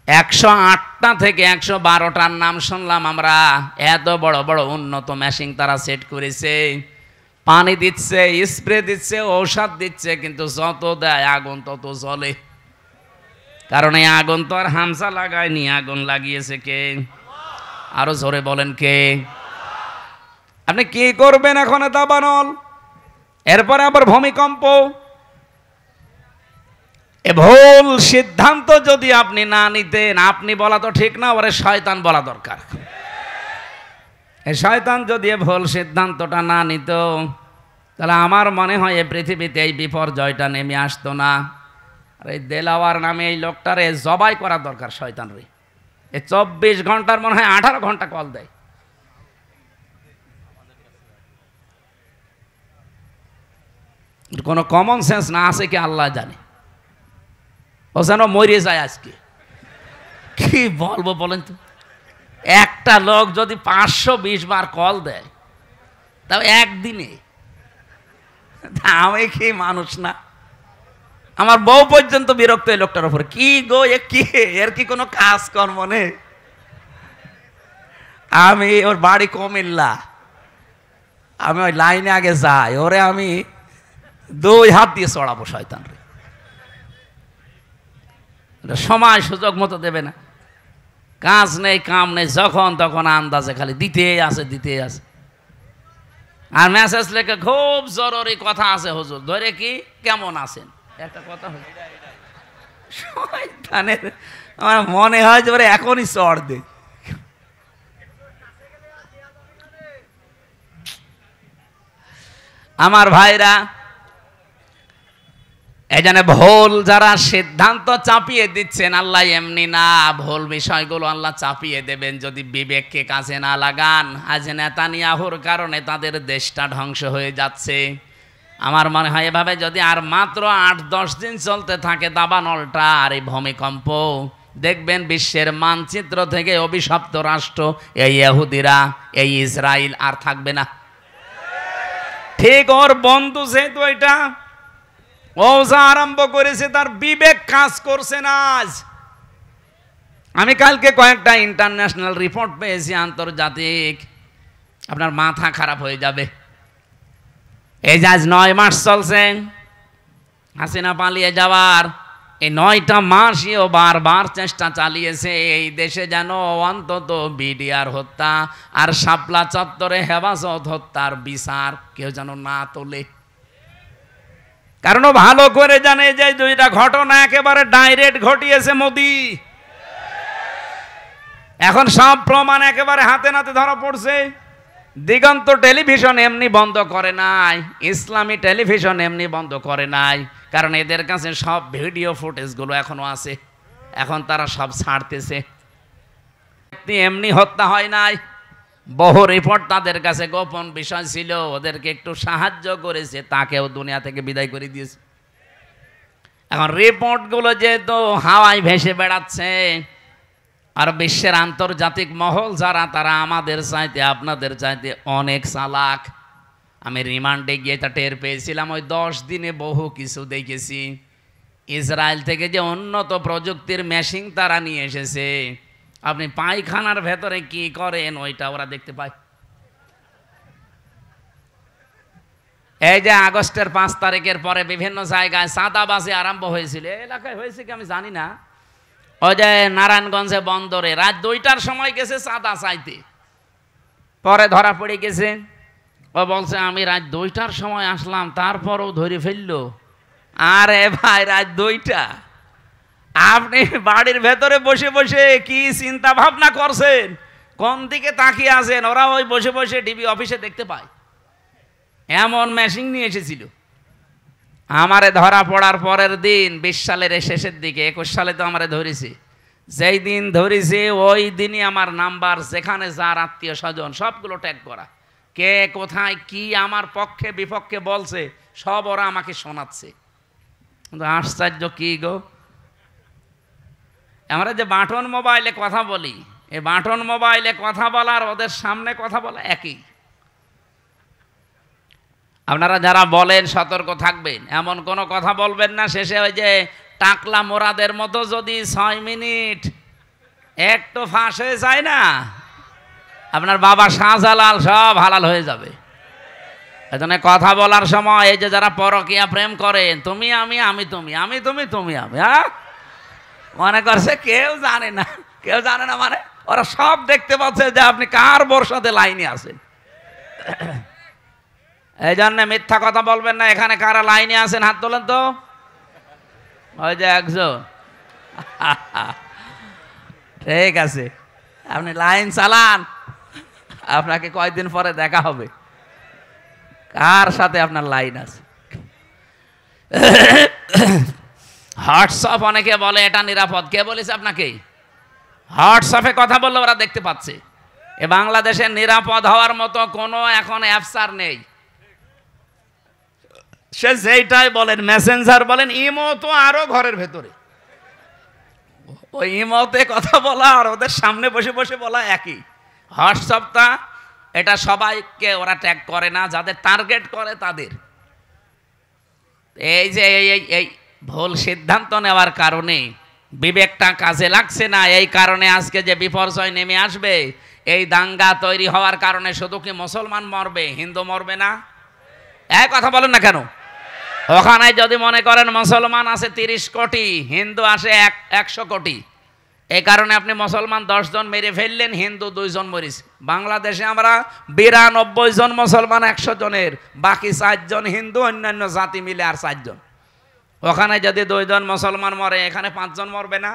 108টা থেকে 112টার নাম শুনলাম আমরা। এত বড় বড় উন্নত মেশিন তারা সেট করেছে, পানি দিচ্ছে, স্প্রে দিচ্ছে, ঔষধ দিচ্ছে, কিন্তু যত দেয় আগুন তত জ্বলে। কারণ এই আগুন তো আর হামসা লাগায়নি, আগুন লাগিয়েছে কে? আরো জোরে বলেন কে? আপনি কি করবেন এখন? দাবানল, এরপরে আবার ভূমিকম্প। এ ভুল সিদ্ধান্ত যদি আপনি না নিতেন, আপনি বলা তো ঠিক না, ওরে শয়তান বলা দরকার। এই শয়তান যদি এ ভুল সিদ্ধান্তটা না নিত, তাহলে আমার মনে হয় এই পৃথিবীতে এই বিপর্যয়টা নেমে আসতো না। আর এই দেলাওয়ার নামে এই লোকটারে জবাই করা দরকার শয়তান রে। এই 24 ঘন্টার মনে হয় 18 ঘন্টা কল দেয়। কোনো কমন সেন্স না আছে কি আল্লাহ জানে। ও যেন মরে যায় আজকে। কি বলবো বলেন তো? একটা লোক যদি 520 বার কল দেয় তাও একদিনে, আমি কি মানুষ না? আমার বউ পর্যন্ত বিরক্ত এই লোকটার উপরে। কি গো, এর কি কোনো কাজ কর্ম নেই? আমি ওর বাড়ি কুমিল্লা, আমি ওই লাইনে আগে যাই, ওরে আমি 2 হাত দিয়ে চড়াবো শয়তান রে। সময় সুযোগ মতো দেবে না, কাজ নেই কাম নেই, যখন তখন আন্দাজে খালি দিতে আছে। আর মেসেজ লেখে খুব জরুরি কথা আছে হুজুর, ধরে কি কেমন আছেন একটা কথা হলো। শয়তানের, আমার মনে হয় যে ওরে এখনই চড় দে। আমার ভাইরা, এখানে ভুল যারা সিদ্ধান্ত চাপিয়ে দিচ্ছেন, আল্লাহ এমনি না, ভুল বিষয়গুলো আল্লাহ চাপিয়ে দেবেন যদি বিবেককে কাজে না লাগান। আজ নেতানিয়াহুর কারণে তাদের দেশটা ধ্বংস হয়ে যাচ্ছে। আমার মনে হয় এভাবে যদি আর মাত্র 8-10 দিন চলতে থাকে দাবানলটা আর এই ভূমিকম্প, দেখবেন বিশ্বের মানচিত্র থেকে অভিশপ্ত রাষ্ট্র এই ইহুদিরা, এই ইসরায়েল আর থাকবে না। ঠিক ওর বন্ধু যেহেতু এটা ও যা আরম্ভ করেছে তার বিবেক কাজ করছে না। আজ আমি কালকে কয়েকটা ইন্টারন্যাশনাল রিপোর্ট পেয়েছি আন্তর্জাতিক, আপনার মাথা খারাপ হয়ে যাবে। এই যে আজ 9 মাস চলছে হাসিনা পালিয়ে যাওয়ার, এই 9টা মাসই ও বারবার চেষ্টা চালিয়েছে এই দেশে যেন অন্তত বিডিআর হত্যা আর শাপলা চত্বরে হেফাজত হত্যার বিচার কেউ যেন না তোলে। কারণ ভালো করে জানে যে 2টা ঘটনা একেবারে ডাইরেক্ট ঘটিয়েছে মোদি। এখন সব প্রমাণ একেবারে হাতে নাতে ধরা পড়ছে। দিগন্ত টেলিভিশন এমনি বন্ধ করে নাই, ইসলামী টেলিভিশন এমনি বন্ধ করে নাই, কারণ এদের কাছে সব ভিডিও ফুটেজগুলো এখনো আছে, এখন তারা সব ছাড়তেছে। এমনি হত্যা হয় নাই, বহু রিপোর্ট তাদের কাছে গোপন বিষয় ছিল, ওদেরকে একটু সাহায্য করেছে, তাকেও দুনিয়া থেকে বিদায় করে দিয়েছে। এখন রিপোর্টগুলো যেহেতু হাওয়ায় ভেসে বেড়াচ্ছে, আর বিশ্বের আন্তর্জাতিক মহল যারা, তারা আমাদের চাইতে আপনাদের চাইতে অনেক চালাক। আমি রিমান্ডে গিয়ে তা টের পেয়েছিলাম, ওই 10 দিনে বহু কিছু দেখেছি। ইসরায়েল থেকে যে উন্নত প্রযুক্তির মেশিন তারা নিয়ে এসেছে, আপনি পায়খানার ভেতরে কি করেন ওইটা ওরা দেখতে পায়। এই যে আগস্টের 5 তারিখের পরে বিভিন্ন জায়গায় চাঁদাবাজি আরম্ভ হয়েছিল, এলাকায় হয়েছে কি আমি জানি না। ওই যে নারায়ণগঞ্জে বন্দরে রাত 2টার সময় গেছে চাঁদা চাইতে, পরে ধরা পড়ে গেছে। ও বলছে আমি রাত 2টার সময় আসলাম, তারপরও ধরে ফেললো। আরে ভাই, রাত 2টা আপনি বাড়ির ভেতরে বসে বসে কি চিন্তা ভাবনা করছেন, কোন দিকে তাকিয়ে আছেন, ওরা ওই বসে বসে ডিবি অফিসে দেখতে পায়। এমন মেশিন নিয়ে এসেছিল। আমারে ধরা পড়ার পরের দিন 20 সালের শেষের দিকে, 21 সালে তো আমারে ধরেছে, যেই দিন ধরেছে ওই দিনই আমার নাম্বার, যেখানে যার আত্মীয় স্বজন সবগুলো ট্যাগ করা, কে কোথায় কি আমার পক্ষে বিপক্ষে বলছে সব ওরা আমাকে শোনাচ্ছে। কিন্তু আশ্চর্য কি গো, আমরা যে বাটন মোবাইলে কথা বলি, এই বাটন মোবাইলে কথা বলার ওদের সামনে কথা বলা একই। আপনারা যারা বলেন সতর্ক থাকবেন, এমন কোনো কথা বলবেন না শেষে ওই যে টাকলা মোরাদের মতো যদি 6 মিনিট একটু ফাঁস হয়ে যায় না, আপনার বাবা শাহজালাল সব হালাল হয়ে যাবে। এজন্য কথা বলার সময় এই যে যারা পরকীয়া প্রেম করেন, তুমি আমি, আমি তুমি, আমি তুমি, তুমি আমি, হ্যাঁ মনে করছে কেউ জানে না, কেউ জানে না, মানে ওরা সব দেখতে পাচ্ছে যে আপনি কার বর্ষাতে লাইনে আছেন। এই জন্য মিথ্যা কথা বলবেন না। এখানে কারা লাইনে আছেন হাত তোলেন তো, ওই যে একজন। ঠিক আছে, আপনি লাইন চালান, আপনাকে কয়েকদিন পরে দেখা হবে কার সাথে আপনার লাইন আছে। হোয়াটসঅ্যাপ অনেকে বলে এটা নিরাপদ, কে বলেছে আপনাকে? হোয়াটসঅ্যাপে কথা বললে ওরা দেখতে পাচ্ছে। এ বাংলাদেশের নিরাপদ হওয়ার মতো কোনো এখন অ্যাপস আর নেই। সে যেইটাই বলেন, মেসেঞ্জার বলেন, ইমো তো আরো ঘরের ভেতরে। ওই ইমতে কথা বলা আর ওদের সামনে বসে বসে বলা একই। হোয়াটসঅ্যাপটা এটা সবাইকে ওরা ট্যাগ করে না, যাদের টার্গেট করে তাদের। এই যে এই ভুল সিদ্ধান্ত নেওয়ার কারণে বিবেকটা কাজে লাগছে না, এই কারণে আজকে যে বিপর্যয় নেমে আসবে, এই দাঙ্গা তৈরি হওয়ার কারণে শুধু কি মুসলমান মরবে, হিন্দু মরবে না? এক কথা বলেন না কেন? ওখানে যদি মনে করেন মুসলমান আছে 30 কোটি, হিন্দু আসে 100 কোটি, এই কারণে আপনি মুসলমান 10 জন মেরে ফেললেন, হিন্দু 2 জন মরিস। বাংলাদেশে আমরা 92 জন মুসলমান 100 জনের, বাকি 4 জন হিন্দু, অন্যান্য জাতি মিলে আর 4 জন। ওখানে যদি 2 জন মুসলমান মরে, এখানে 5 জন মরবে না?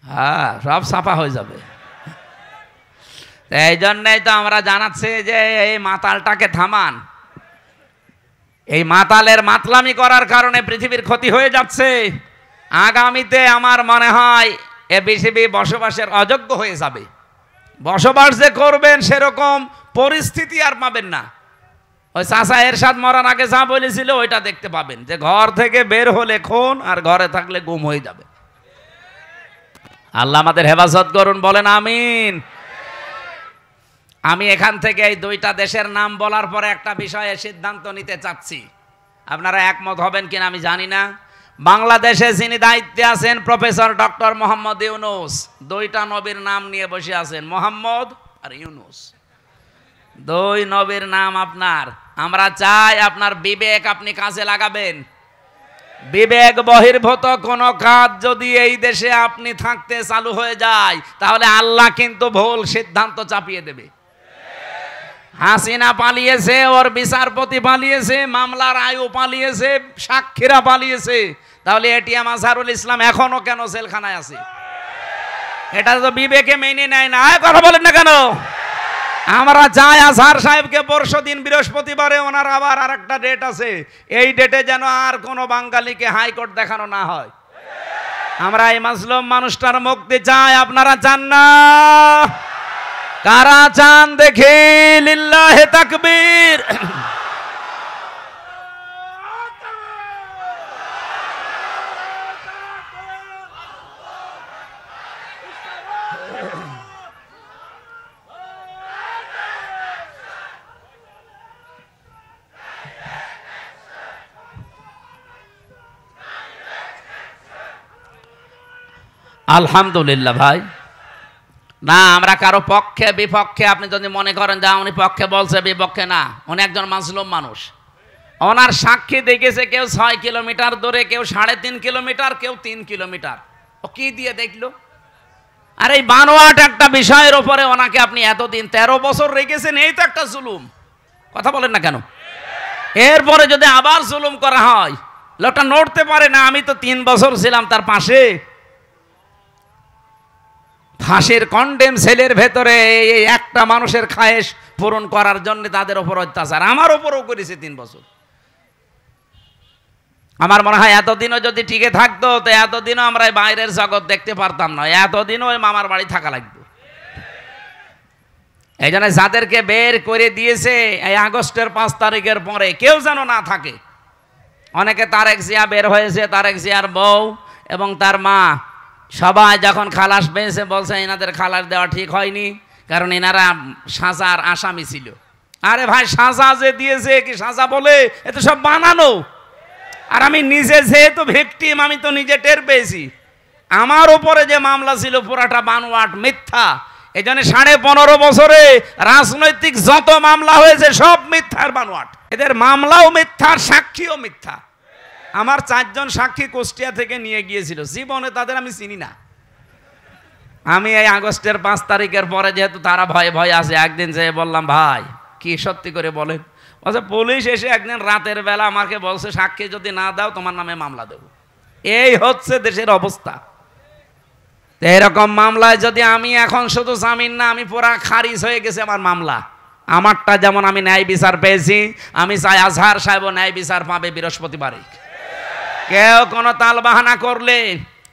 হ্যাঁ, সব ছাপা হয়ে যাবে। এই জন্যই তো আমরা জানাচ্ছি যে এই মাতালটাকে থামান। এই মাতালের মাতলামি করার কারণে পৃথিবীর ক্ষতি হয়ে যাচ্ছে। আগামীতে আমার মনে হয় এ পৃথিবী বসবাসের অযোগ্য হয়ে যাবে। বসবাস যে করবেন সেরকম পরিস্থিতি আর পাবেন না। ওই চাচা এরশাদ মরার আগে যা বলেছিল ওইটা দেখতে পাবেন, যে ঘর থেকে বের হলে খুন আর ঘরে থাকলে গুম হয়ে যাবে। আল্লাহ আমাদের হেফাজত করুন, বলেন আমিন। আমি এখান থেকে এই 2টা দেশের নাম বলার পরে একটা বিষয়ে সিদ্ধান্ত নিতে চাচ্ছি, আপনারা একমত হবেন কিনা আমি জানি না। বাংলাদেশে যিনি দায়িত্বে আছেন প্রফেসর ডক্টর মোহাম্মদ ইউনূস, 2টা নবীর নাম নিয়ে বসে আছেন, মোহাম্মদ আর ইউনূস। 2 নবীর নাম আপনার। আমরা চাই আপনার বিবেক আপনি কাজে লাগাবেন। বিবেক বহির্ভূত কোনো কাজ যদি এই দেশে আপনি থাকতে চালু হয়ে যায়, তাহলে আল্লাহ কিন্তু ভুল সিদ্ধান্ত চাপিয়ে দেবে। হাসিনা পালিয়েছে, ওর বিচারপতি পালিয়েছে, মামলার আয়ু পালিয়েছে, সাক্ষীরা পালিয়েছে, তাহলে এটিএম আজহারুল ইসলাম এখনো কেন জেলখানায় আছে? এটা তো বিবেকে মেনে নেয় না। কথা বলেন না কেন? আমরা চাই আজহার সাহেবকে পরশুদিন বৃহস্পতিবারে, ওনার আবার আরেকটা ডেট আছে, এই ডেটে যেন আর কোনো বাঙালিকে হাইকোর্ট দেখানো না হয়। আমরা এই মাজলুম মানুষটার মুক্তি চাই। আপনারা চান না? কারা চান দেখি? লিল্লাহে তাকবীর। আলহামদুলিল্লাহ ভাই। না, আমরা কারো পক্ষে বিপক্ষে, আপনি যদি মনে করেন যে উনি পক্ষে বলছে বিপক্ষে, না, উনি একজন মাজলুম মানুষ। ওনার সাক্ষী দেখেছে কেউ 6 কিলোমিটার দূরে, কেউ 3.5 কিলোমিটার, কেউ 3 কিলোমিটার। ও কি দিয়ে দেখলো? আর এই বানোয়াট একটা বিষয়ের ওপরে ওনাকে আপনি এতদিন 13 বছর রেখেছেন, এই তো একটা জুলুম। কথা বলেন না কেন? এরপরে যদি আবার জুলুম করা হয়, লোকটা নড়তে পারে না। আমি তো 3 বছর ছিলাম তার পাশে। ফাঁসির কন্ডেম সেলের ভেতরে এই একটা মানুষের খায়েশ পূরণ করার জন্য তাদের ওপর অত্যাচার আমার ওপরও করেছে 3 বছর। আমার মনে হয় এতদিনও যদি টিকে থাকতো, তো এতদিনও আমরা বাইরের জগৎ দেখতে পারতাম না, এতদিনও ওই মামার বাড়ি থাকা লাগতো। এই জন্য যাদেরকে বের করে দিয়েছে এই আগস্টের 5 তারিখের পরে, কেউ যেন না থাকে। অনেকে তারেক জিয়া বের হয়েছে, তারেক জিয়ার বউ এবং তার মা, সবাই যখন খালাস পেয়েছে বলছে এনাদের খালাস দেওয়া ঠিক হয়নি, কারণ এনারা সাজার আসামি ছিল। আরে ভাই, সাজা যে দিয়েছে কি সাজা বলে? এ তো সব বানানো। আর আমি নিজে যেহেতু ভিকটিম, আমি তো নিজে টের পেয়েছি। আমার উপরে যে মামলা ছিল পুরাটা বানোয়াট, মিথ্যা। এই জন্য 15.5 বছরে রাজনৈতিক যত মামলা হয়েছে সব মিথ্যার বানোয়াট। এদের মামলাও মিথ্যার, সাক্ষীও মিথ্যা। আমার 4 জন সাক্ষী কুষ্টিয়া থেকে নিয়ে গিয়েছিল, জীবনে তাদের আমি চিনি না। আমি এই আগস্টের 5 তারিখের পরে যেহেতু তারা ভয়ে ভয়ে আছে, একদিন যেয়ে বললাম, ভাই কি সত্যি করে বলেন? বলছে পুলিশ এসে একদিন রাতের বেলা আমাকে বলছে, সাক্ষী যদি না দাও তোমার নামে মামলা দেব। এই হচ্ছে দেশের অবস্থা। এরকম মামলায় যদি আমি এখন শুধু জামিন না, আমি পুরা খারিজ হয়ে গেছে আমার মামলা। আমারটা যেমন আমি ন্যায় বিচার পেয়েছি, আমি চাই আজহার সাহেব ন্যায় বিচার পাবে বৃহস্পতিবারে। কেউ কোনো তাল বাহানা করলে,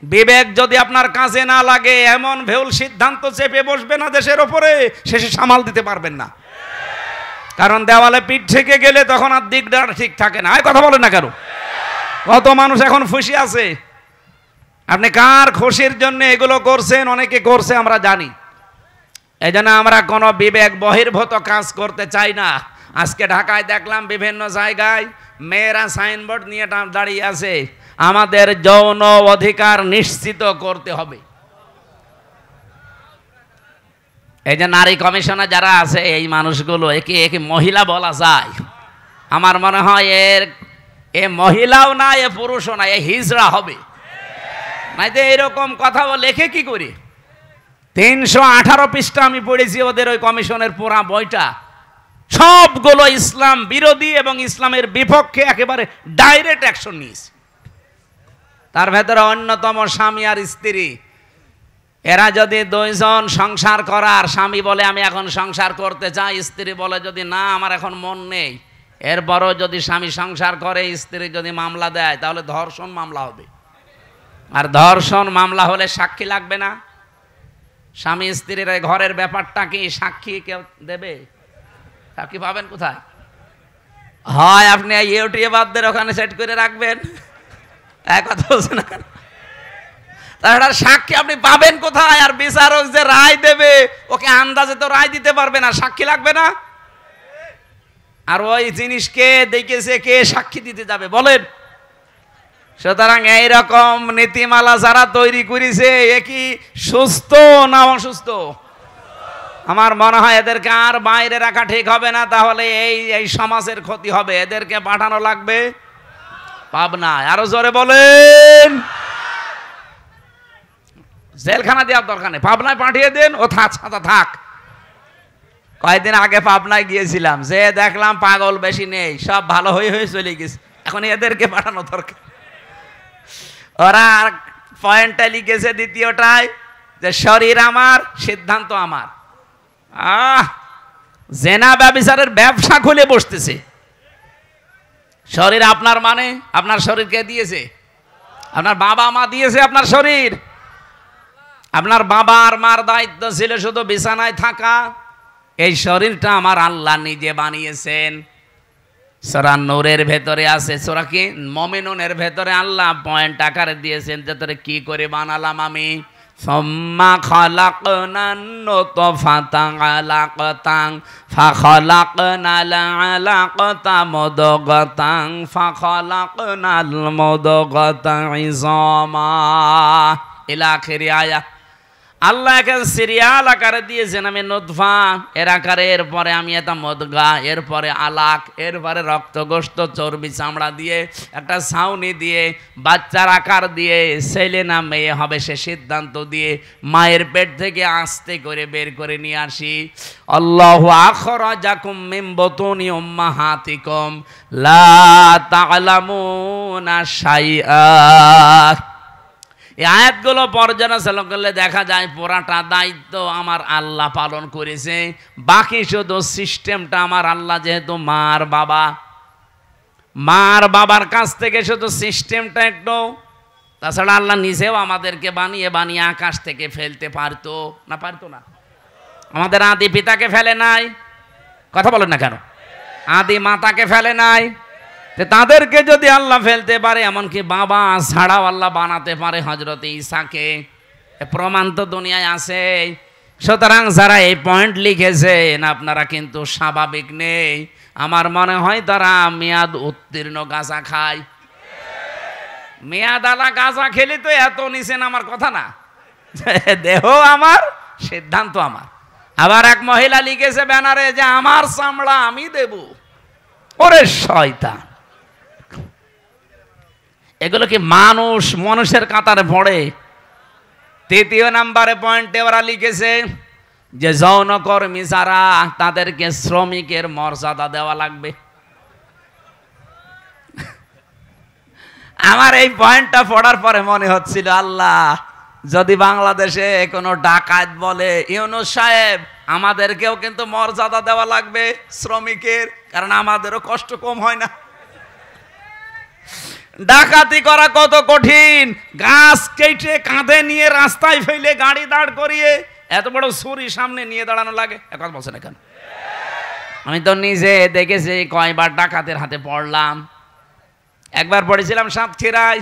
বিবেক যদি আপনার কাজে না লাগে, এমন ভুল সিদ্ধান্ত চেপে বসবে না দেশের ওপরে, শেষে সামাল দিতে পারবেন না। কারণ দেওয়ালে পিঠ থেকে গেলে তখন আর দিকটা ঠিক থাকে না। কথা বলেন না কেন? কত মানুষ এখন খুশি আছে আপনি কার খুশির জন্য এগুলো করছেন? অনেকে করছে আমরা জানি। এই জন্য আমরা কোনো বিবেক বহির্ভূত কাজ করতে চাই না। আজকে ঢাকায় দেখলাম বিভিন্ন জায়গায় মেয়েরা সাইনবোর্ড নিয়ে দাঁড়িয়ে আছে, আমাদের যৌন অধিকার নিশ্চিত করতে হবে। এই যে নারী কমিশনে যারা আছে, এই মানুষগুলো একে একে মহিলা বলা যায়? আমার মনে হয় এ মহিলাও না, এ পুরুষও না, এ হিজড়া হবে। নাই তো এরকম কথা লেখে কি করি? 318 পৃষ্ঠা আমি পড়েছি ওদের ওই কমিশনের পুরা বইটা, সবগুলো ইসলাম বিরোধী এবং ইসলামের বিপক্ষে একেবারে ডাইরেক্ট অ্যাকশন নিয়েছে। তার ভেতরে অন্যতম স্বামী আর স্ত্রী, এরা যদি দুইজন সংসার করার, স্বামী বলে আমি এখন সংসার করতে চাই, স্ত্রী বলে যদি না আমার এখন মন নেই, এরপরও যদি স্বামী সংসার করে, স্ত্রী যদি মামলা দেয়, তাহলে ধর্ষণ মামলা হবে। আর ধর্ষণ মামলা হলে সাক্ষী লাগবে না। স্বামী স্ত্রীর ঘরের ব্যাপারটা কি সাক্ষী কেউ দেবে? সাক্ষী পাবেন কোথায়? হয় আপনি ইউটিউবারদের ওখানে সেট করে রাখবেন, এক কথা বলছে না, তাহলে সাক্ষী আপনি পাবেন কোথায়? আর বিচারক যে রায় দেবে, ওকে আন্দাজে তো রায় দিতে পারবে না, সাক্ষী লাগবে না। আর ওই জিনিসকে দেখেছে কে সাক্ষী দিতে যাবে বলেন? সুতরাং এইরকম নীতিমালা যারা তৈরি করেছে, এ কি সুস্থ না অসুস্থ? আমার মনে হয় এদেরকে আর বাইরে রাখা ঠিক হবে না, তাহলে এই সমাজের ক্ষতি হবে। এদেরকে পাঠানো লাগবে পাবনায়। আরো জোরে বলেন। জেলখানা দেওয়ার দরকার নেই, পাবনায় পাঠিয়ে দেন, ও থাক। কয়েকদিন আগে পাবনায় গিয়েছিলাম, যে দেখলাম পাগল বেশি নেই, সব ভালো হয়ে চলে গেছে। এখন এদেরকে পাঠানো দরকার। ওরা পয়েন্টটা লিখেছে দ্বিতীয়টায়, যে শরীর আমার, সিদ্ধান্ত আমার। জেনা ব্যভিচারের ব্যবসা খুলে বসতেছে। শরীর আপনার মানে আপনার শরীর কে দিয়েছে? আপনার বাবা মা দিয়েছে আপনার শরীর। আপনার বাবা আর মার দায়িত্ব ছিল শুধু বিছানায় থাকা। এই শরীরটা আমার আল্লাহ নিজে বানিয়েছেন। সূরা নূরের ভেতরে আছে, সূরা কি মুমিনুনের ভেতরে আল্লাহ পয়েন্ট আকারে দিয়েছেন যে তোরে কি করে বানালাম আমি। সুম্মা খালাকনান নুতফাতান আলাকাতান ফাখালাকনাল আলাকাতা মুদগাতান ফাখালাকনাল মুদগাতা ইযামা ইলা আখিরি আয়াত। আল্লাহ একে সিরিয়াল আকারে দিয়েছেন, আমি নুতফা এর আকারে, এরপরে আমি এটা মুদগা, এরপরে আলাক, এরপরে রক্তগোস্ত চর্বি চামড়া দিয়ে একটা ছাউনি দিয়ে বাচ্চার আকার দিয়ে ছেলে না মেয়ে হবে সে সিদ্ধান্ত দিয়ে মায়ের পেট থেকে আস্তে করে বের করে নিয়ে আসি। আল্লাহু আখরাজাকুম মিন বুতুনি উম্মাহাতিকুম লা তা'লামুনা শাইআ। এই আয়াতগুলো পর্যালোচনা করলে দেখা যায় পুরাটা দায়িত্ব আমার আল্লাহ পালন করেছে। বাকি শুধু সিস্টেমটা আমার আল্লাহ, যেহেতু মার বাবার কাছ থেকে শুধু সিস্টেমটা একটু, তাছাড়া আল্লাহ নিজেও আমাদেরকে বানিয়ে আকাশ থেকে ফেলতে পারতো না? আমাদের আদি পিতাকে ফেলে নাই, কথা বলেন না কেন? আদি মাতাকে ফেলে নাই। তাদেরকে যদি আল্লাহ ফেলতে পারে, এমনকি বাবা ছাড়াও আল্লাহ বানাতে পারে হযরত ঈসাকে, প্রমাণ তো দুনিয়ায় আছে। সুতরাং যারা এই পয়েন্ট লিখেছেন আপনারা কিন্তু স্বাভাবিক নেই। আমার মনে হয় তারা মেয়াদ উত্তীর্ণ গাঁজা খায়। মেয়াদ আলা গাঁজা খেলে তো এত নিছেন আমার কথা না, দেহ আমার, সিদ্ধান্ত আমার। আবার এক মহিলা লিখেছে ব্যানারে যে আমার চামড়া আমি দেব। ওরে শয়তান, এগুলো কি মানুষের কাতারে পড়ে? তৃতীয় নাম্বারে পয়েন্টে ওরা লিখেছে যে যৌনকর্মী যারা, তাদেরকে শ্রমিকের মর্যাদা দেওয়া লাগবে। আমার এই পয়েন্টটা পড়ার পরে মনে হচ্ছিল, আল্লাহ যদি বাংলাদেশে কোনো ডাকাত বলে, ইউনূস সাহেব আমাদেরকেও কিন্তু মর্যাদা দেওয়া লাগবে শ্রমিকের, কারণ আমাদেরও কষ্ট কম হয় না। ডাকাতি করা কত কঠিন, গাছ কেটে কাঁধে নিয়ে রাস্তায় ফেলে গাড়ি দাঁড় করিয়ে এত বড় ছুরি সামনে নিয়ে দাঁড়ানো লাগে। এখন বলছেন এখানে, আমি তো নিজে দেখেছি কয়বার ডাকাতের হাতে পড়লাম। একবার পড়েছিলাম সাতক্ষীরায়,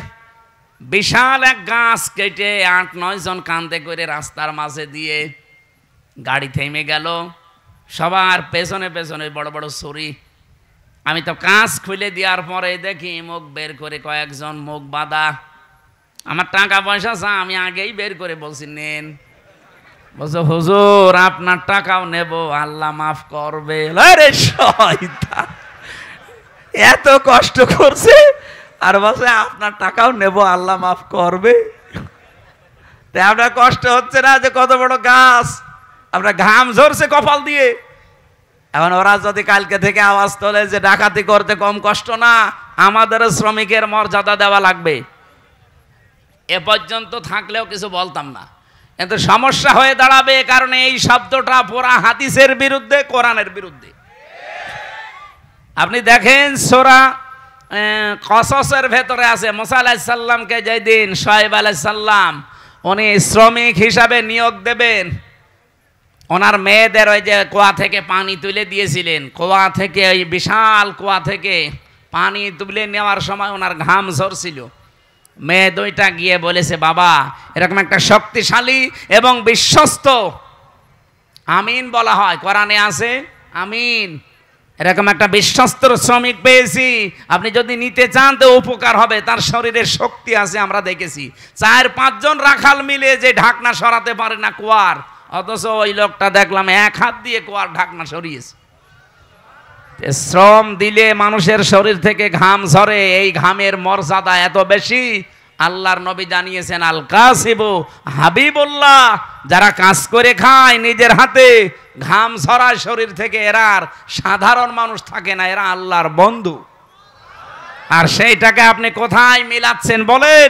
বিশাল এক গাছ কেটে ৮-৯ জন কাঁধে করে রাস্তার মাঝে দিয়ে গাড়ি থেমে গেল। সবার পেছনে পেছনে বড় বড় ছুরি। আমি তো কাঁচ খুলে দেওয়ার পরে দেখি মুখ বের করে কয়েকজন মুখ বাঁধা। আমার টাকা পয়সা চা, আমি আগেই বের করে বলছি নেন। বলছো হুজুর আপনার টাকাও নেব, আল্লাহ মাফ করবে। আরে শয়তান, এত কষ্ট করছে আর বলছে আপনার টাকাও নেব, আল্লাহ মাফ করবে। তাই আপনার কষ্ট হচ্ছে না যে কত বড় গাছ, আপনার ঘাম ঝরছে কপাল দিয়ে। এখন ওরা যদি কালকে থেকে আওয়াজ তোলে যে ডাকাতি করতে কম কষ্ট না, আমাদের শ্রমিকের মর্যাদা দেওয়া লাগবে, এ পর্যন্ত থাকলেও কিছু বলতাম না। কিন্তু সমস্যা হয়ে দাঁড়াবে, কারণ এই শব্দটা পুরা হাদিসের বিরুদ্ধে, কোরআনের বিরুদ্ধে। আপনি দেখেন সূরা কসসের ভেতরে আছে, মুসা আলাইহিস সালামকে যেদিন শুআয়ব আলাইহিস সালাম উনি শ্রমিক হিসাবে নিয়োগ দেবেন, ওনার মেয়েদের ওই যে কুয়া থেকে পানি তুলে দিয়েছিলেন, কুয়া থেকে ওই বিশাল কুয়া থেকে পানি তুলে নেওয়ার সময় ওনার ঘাম ঝরছিল। মেয়ে দুইটা গিয়ে বলেছে, বাবা এরকম একটা শক্তিশালী এবং বিশ্বস্ত, আমিন বলা হয় কোরআনে আছে আমিন, এরকম একটা বিশ্বস্ত শ্রমিক পেয়েছি, আপনি যদি নিতে চান তো উপকার হবে, তার শরীরের শক্তি আছে আমরা দেখেছি। 4-5 জন রাখাল মিলে যে ঢাকনা সরাতে পারে না কুয়ার, অথচ ওই লোকটা দেখলাম 1 হাত দিয়ে কুয়ার ঢাকনা সরিয়েছে। শ্রম দিলে মানুষের শরীর থেকে ঘাম ঝরে, এই ঘামের মর্যাদা এত বেশি। আল্লাহর নবী জানিয়েছেন আল কাসিবু হাবিবুল্লাহ, যারা কাজ করে খায় নিজের হাতে, ঘাম ঝরায় শরীর থেকে, এরা আর সাধারণ মানুষ থাকে না, এরা আল্লাহর বন্ধু। আর সেইটাকে আপনি কোথায় মিলাচ্ছেন বলেন?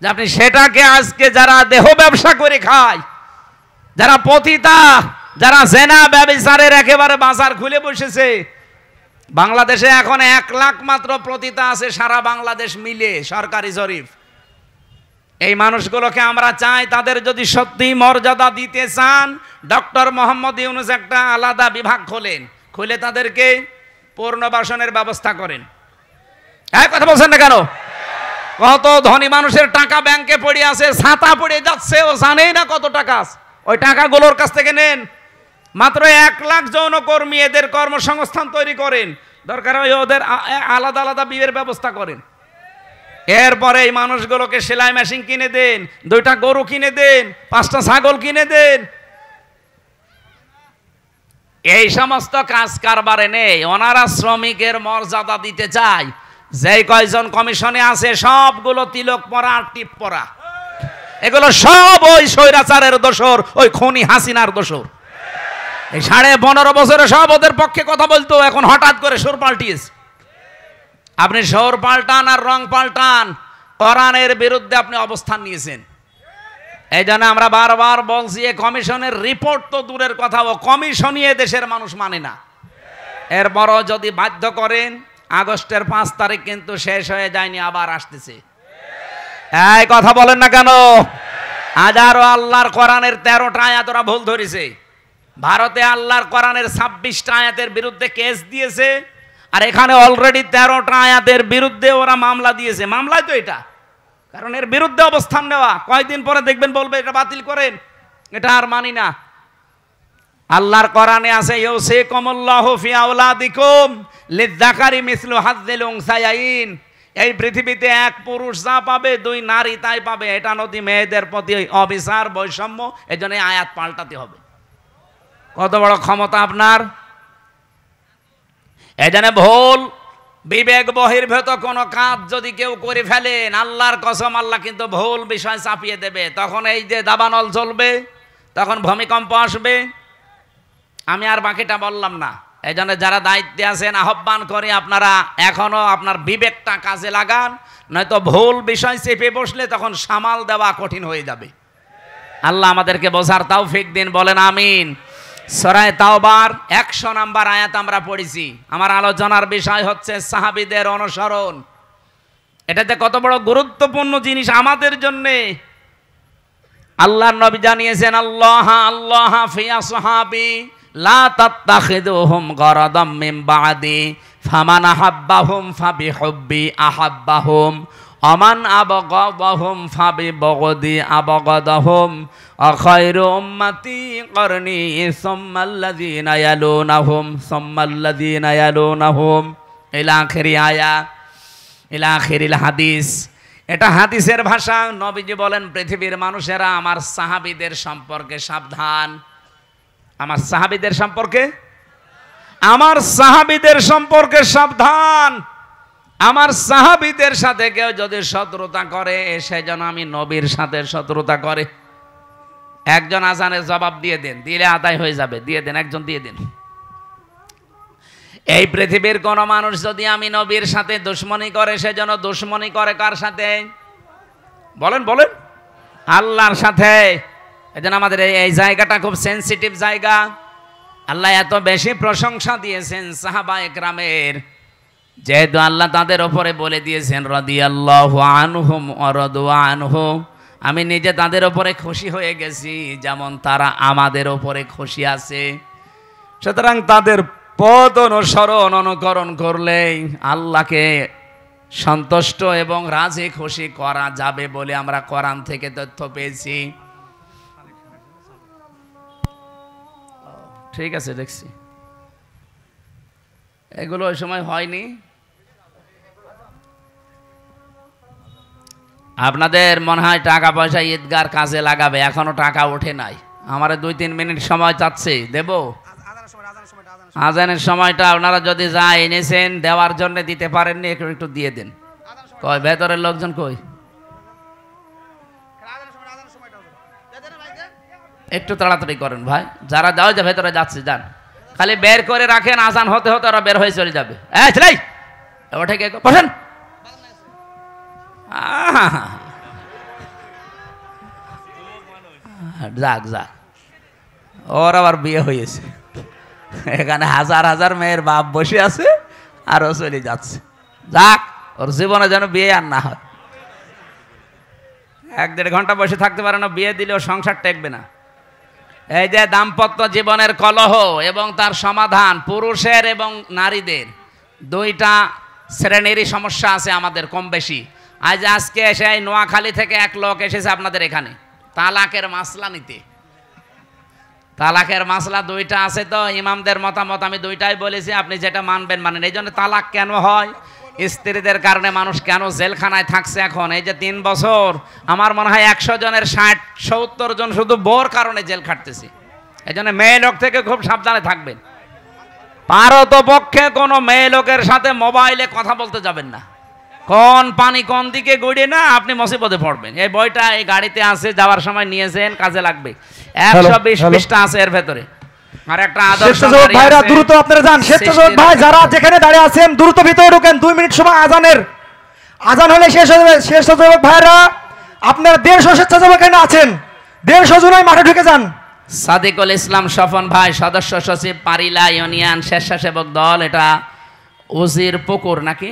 যে আপনি সেটাকে আজকে যারা দেহ ব্যবসা করে খায়, যারা পতিতা, যারা জেনা ব্যভিচারের একেবারে বাজার খুলে বসেছে, বাংলাদেশে এখন 1 লাখ মাত্র পতিতা আছে সারা বাংলাদেশ মিলে, সরকারি জরিপ। এই মানুষগুলোকে আমরা চাই, তাদের যদি সত্যি মর্যাদা দিতে চান, ডক্টর মোহাম্মদ ইউনূস একটা আলাদা বিভাগ খোলেন, খুলে তাদেরকে পুনর্বাসনের ব্যবস্থা করেন। কথা বলছেন না কেন? কত ধনী মানুষের টাকা ব্যাংকে পড়ে আছে, ছাতা পড়ে যাচ্ছে, ও জানেই না কত টাকা আছে। ওই টাকাগুলোর কাছ থেকে নেন, মাত্র 1 লাখ যৌনকর্মী, এদের কর্মসংস্থান তৈরি করেন, দরকার হয় ওদের আলাদা আলাদা বিয়ের ব্যবস্থা করেন। এরপরে এই মানুষগুলোকে সেলাই মেশিন কিনে দেন, 2টা গরু কিনে দেন, 5টা ছাগল কিনে দেন। এই সমস্ত কাজ কারবারে নেই, ওনারা শ্রমিকের মর্যাদা দিতে চায়। যেই কয়জন কমিশনে আছে সবগুলো তিলক পরা আর টিপ পরা, এগুলো সব ওই স্বৈরাচারের দোসর, ওই খনি হাসিনার দোসর। এই 15.5 বছরে সব ওদের পক্ষে কথা বলতো, এখন হঠাৎ করে সুর পাল্টিয়েছে। আপনি সুর পাল্টান আর রং পাল্টান, কোরআনের বিরুদ্ধে আপনি অবস্থান নিয়েছেন। এই জন্য আমরা বারবার বলছি, এই কমিশনের রিপোর্ট তো দূরের কথা, ও কমিশনই দেশের মানুষ মানে না। এরপরও যদি বাধ্য করেন, আগস্টের 5 তারিখ কিন্তু শেষ হয়ে যায়নি, আবার আসতেছে। এই কথা বলেন না কেন? হাজারো আল্লাহর কোরআনের 13টা আয়াত ওরা ভুল ধরেছে। ভারতে আল্লাহর কোরআনের 26টা আয়াতের বিরুদ্ধে কেস দিয়েছে, আর এখানে অলরেডি 13টা আয়াতের বিরুদ্ধে ওরা মামলা দিয়েছে। মামলায় তো এটা, কারণ এর বিরুদ্ধে অবস্থান নেওয়া, কয়েকদিন পরে দেখবেন বলবে এটা বাতিল করেন, এটা আর মানি না। আল্লাহর কোরআনে আছে, ইউসিকুমুল্লাহু ফি আওলাদিকুম লিযযাকারি মিসলু হাজ্জিল উনসায়াইন, এই পৃথিবীতে 1 পুরুষ যা পাবে 2 নারী তাই পাবে। এটা নদী মেয়েদের প্রতি অবিচার, বৈষম্য, এজন্য আয়াত পাল্টাতে হবে। কত বড় ক্ষমতা আপনার! এজন্য ভুল বিবেক বহির্ভূত কোনো কাজ যদি কেউ করে ফেলেন, আল্লাহর কসম আল্লাহ কিন্তু ভুল বিষয় চাপিয়ে দেবে। তখন এই যে দাবানল চলবে, তখন ভূমিকম্প আসবে। আমি আর বাকিটা বললাম না। এই জন্য যারা দায়িত্বে আছেন, আহ্বান করে আপনারা এখনো আপনার বিবেকটা কাজে লাগান, নয়তো ভুল বিষয় চেপে বসলে তখন সামাল দেওয়া কঠিন হয়ে যাবে। আল্লাহ আমাদেরকে বোঝার তৌফিক দিন, বলেন আমিন। সূরা তাওবার 100 নম্বর আয়াত আমরা পড়েছি। আমার আলোচনার বিষয় হচ্ছে সাহাবীদের অনুসরণ। এটাতে কত বড় গুরুত্বপূর্ণ জিনিস আমাদের জন্যে। আল্লাহর নবী জানিয়েছেন, আল্লাহ আল্লাহ ফি আসহাবি লা তাত্তাখিদুহুম গরাদাম মিন বাদি ফামান আহাব্বাহুম ফাবিহুব্বি আহাব্বাহুম আমান আবগাদাহুম ফাবিবগদি আবগাদাহুম আখায়রু উম্মতি করনি সুম্মাল্লাযীনা ইয়ালুনাহুম সুম্মাল্লাযীনা ইয়ালুনাহুম ইলা আখিরি আয়া ইলা আখিরিল হাদিস। এটা হাদিসের ভাষা। নবীজি বলেন, পৃথিবীর মানুষেরা আমার সাহাবীদের সম্পর্কে সাবধান। আমার সাহাবীদের সম্পর্কে, আমার সাহাবীদের সম্পর্কে সাবধান। আমার সাহাবীদের সাথে কেউ যদি শত্রুতা করে, সেজন্য আমি নবীর সাথে শত্রুতা করে। একজন আজানের জবাব দিয়ে দেন, দিলে আদায় হয়ে যাবে, দিয়ে দেন, একজন দিয়ে দেন। এই পৃথিবীর কোন মানুষ যদি আমি নবীর সাথে দুশ্মনী করে, সেজন্য দুশ্মনী করে কার সাথে? বলেন বলেন, আল্লাহর সাথে। এজন্য আমাদের এই জায়গাটা খুব সেনসিটিভ জায়গা। আল্লাহ এত বেশি প্রশংসা দিয়েছেন সাহাবায়ে কেরামের, যেহেতু আল্লাহ তাদের ওপরে বলে দিয়েছেন রাদিয়াল্লাহু আনহুম ওয়া রাদু আনহু, আমি নিজে তাদের ওপরে খুশি হয়ে গেছি যেমন তারা আমাদের ওপরে খুশি আছে। সুতরাং তাদের পথ অনুসরণ অনুকরণ করলেই আল্লাহকে সন্তুষ্ট এবং রাজি খুশি করা যাবে বলে আমরা কোরআন থেকে তথ্য পেয়েছি। ঠিক আছে, দেখছি এগুলো ওই সময় হয়নি। আপনাদের মনে হয় টাকা পয়সা ঈদগার কাজে লাগাবে, এখনো টাকা ওঠে নাই। আমার 2-3 মিনিট সময় চাচ্ছে, দেব? আজানের সময়টা আপনারা যদি যা এনেছেন দেওয়ার জন্য দিতে পারেননি, একটু দিয়ে দেন। কই ভেতরের লোকজন কই? একটু তাড়াতাড়ি করেন ভাই, যারা যাও যে ভেতরে যাচ্ছে যান, খালি বের করে রাখেন, আজান হতে হতে ওরা বের হয়ে চলে যাবে। ওঠে কে? বসেন। যাক যাক, ওর আবার বিয়ে হয়েছে, এখানে হাজার হাজার মেয়ের বাপ বসে আছে আর ও চলে যাচ্ছে। যাক, ওর জীবনে যেন বিয়ে আর না হয়। 1-1.5 ঘন্টা বসে থাকতে পারে না, বিয়ে দিলেও সংসার টেকবে না। এই যে দাম্পত্য জীবনের কলহ এবং তার সমাধান, পুরুষের এবং নারীদের দুইটা শ্রেণীরই সমস্যা আছে আমাদের কম বেশি। আজকে এসে নোয়াখালী থেকে এক লোক এসেছে আপনাদের এখানে তালাকের মাসলা নিতে। তালাকের মাসলা দুইটা আছে, তো ইমামদের মতামত আমি দুইটাই বলেছি, আপনি যেটা মানবেন মানেন। এই জন্য তালাক কেন হয়, স্ত্রীদের কারণে মানুষ কেন জেলখানায় থাকছে এখন এই যে 3 বছর, আমার মনে হয় 100 জনের 60-70 জন শুধু বোর কারণে জেল খাটতেছে। এই জন্য মেয়ে লোক থেকে খুব সাবধানে থাকবেন। পারতপক্ষে কোনো মেয়ে লোকের সাথে মোবাইলে কথা বলতে যাবেন না। কোন পানি কোন দিকে গড়িয়ে না আপনি মুসিবতে পড়বেন। এই বইটা এই গাড়িতে আছে, যাওয়ার সময় নিয়েছেন, কাজে লাগবে। 120 পৃষ্ঠা আছে এর ভেতরে। আর একটা আদর্শ ভাইরা দ্রুত আপনারা যান। স্বেচ্ছাসেবক ভাই যারা যেখানে দাঁড়িয়ে আছেন দ্রুত ভিতরে ঢোকেন, 2 মিনিট সময় আজান হলে শেষ হয়ে যাবে। স্বেচ্ছাসেবক ভাইরা আপনারা 150 স্বেচ্ছাসেবক এখানে আছেন, 150 জনই মাঠে ঢুকে যান। সাদিকুল ইসলাম স্বপন ভাই, সদস্য সচিব, পারিলা ইউনিয়ন স্বেচ্ছাসেবক দল। এটা উজির পুকুর নাকি?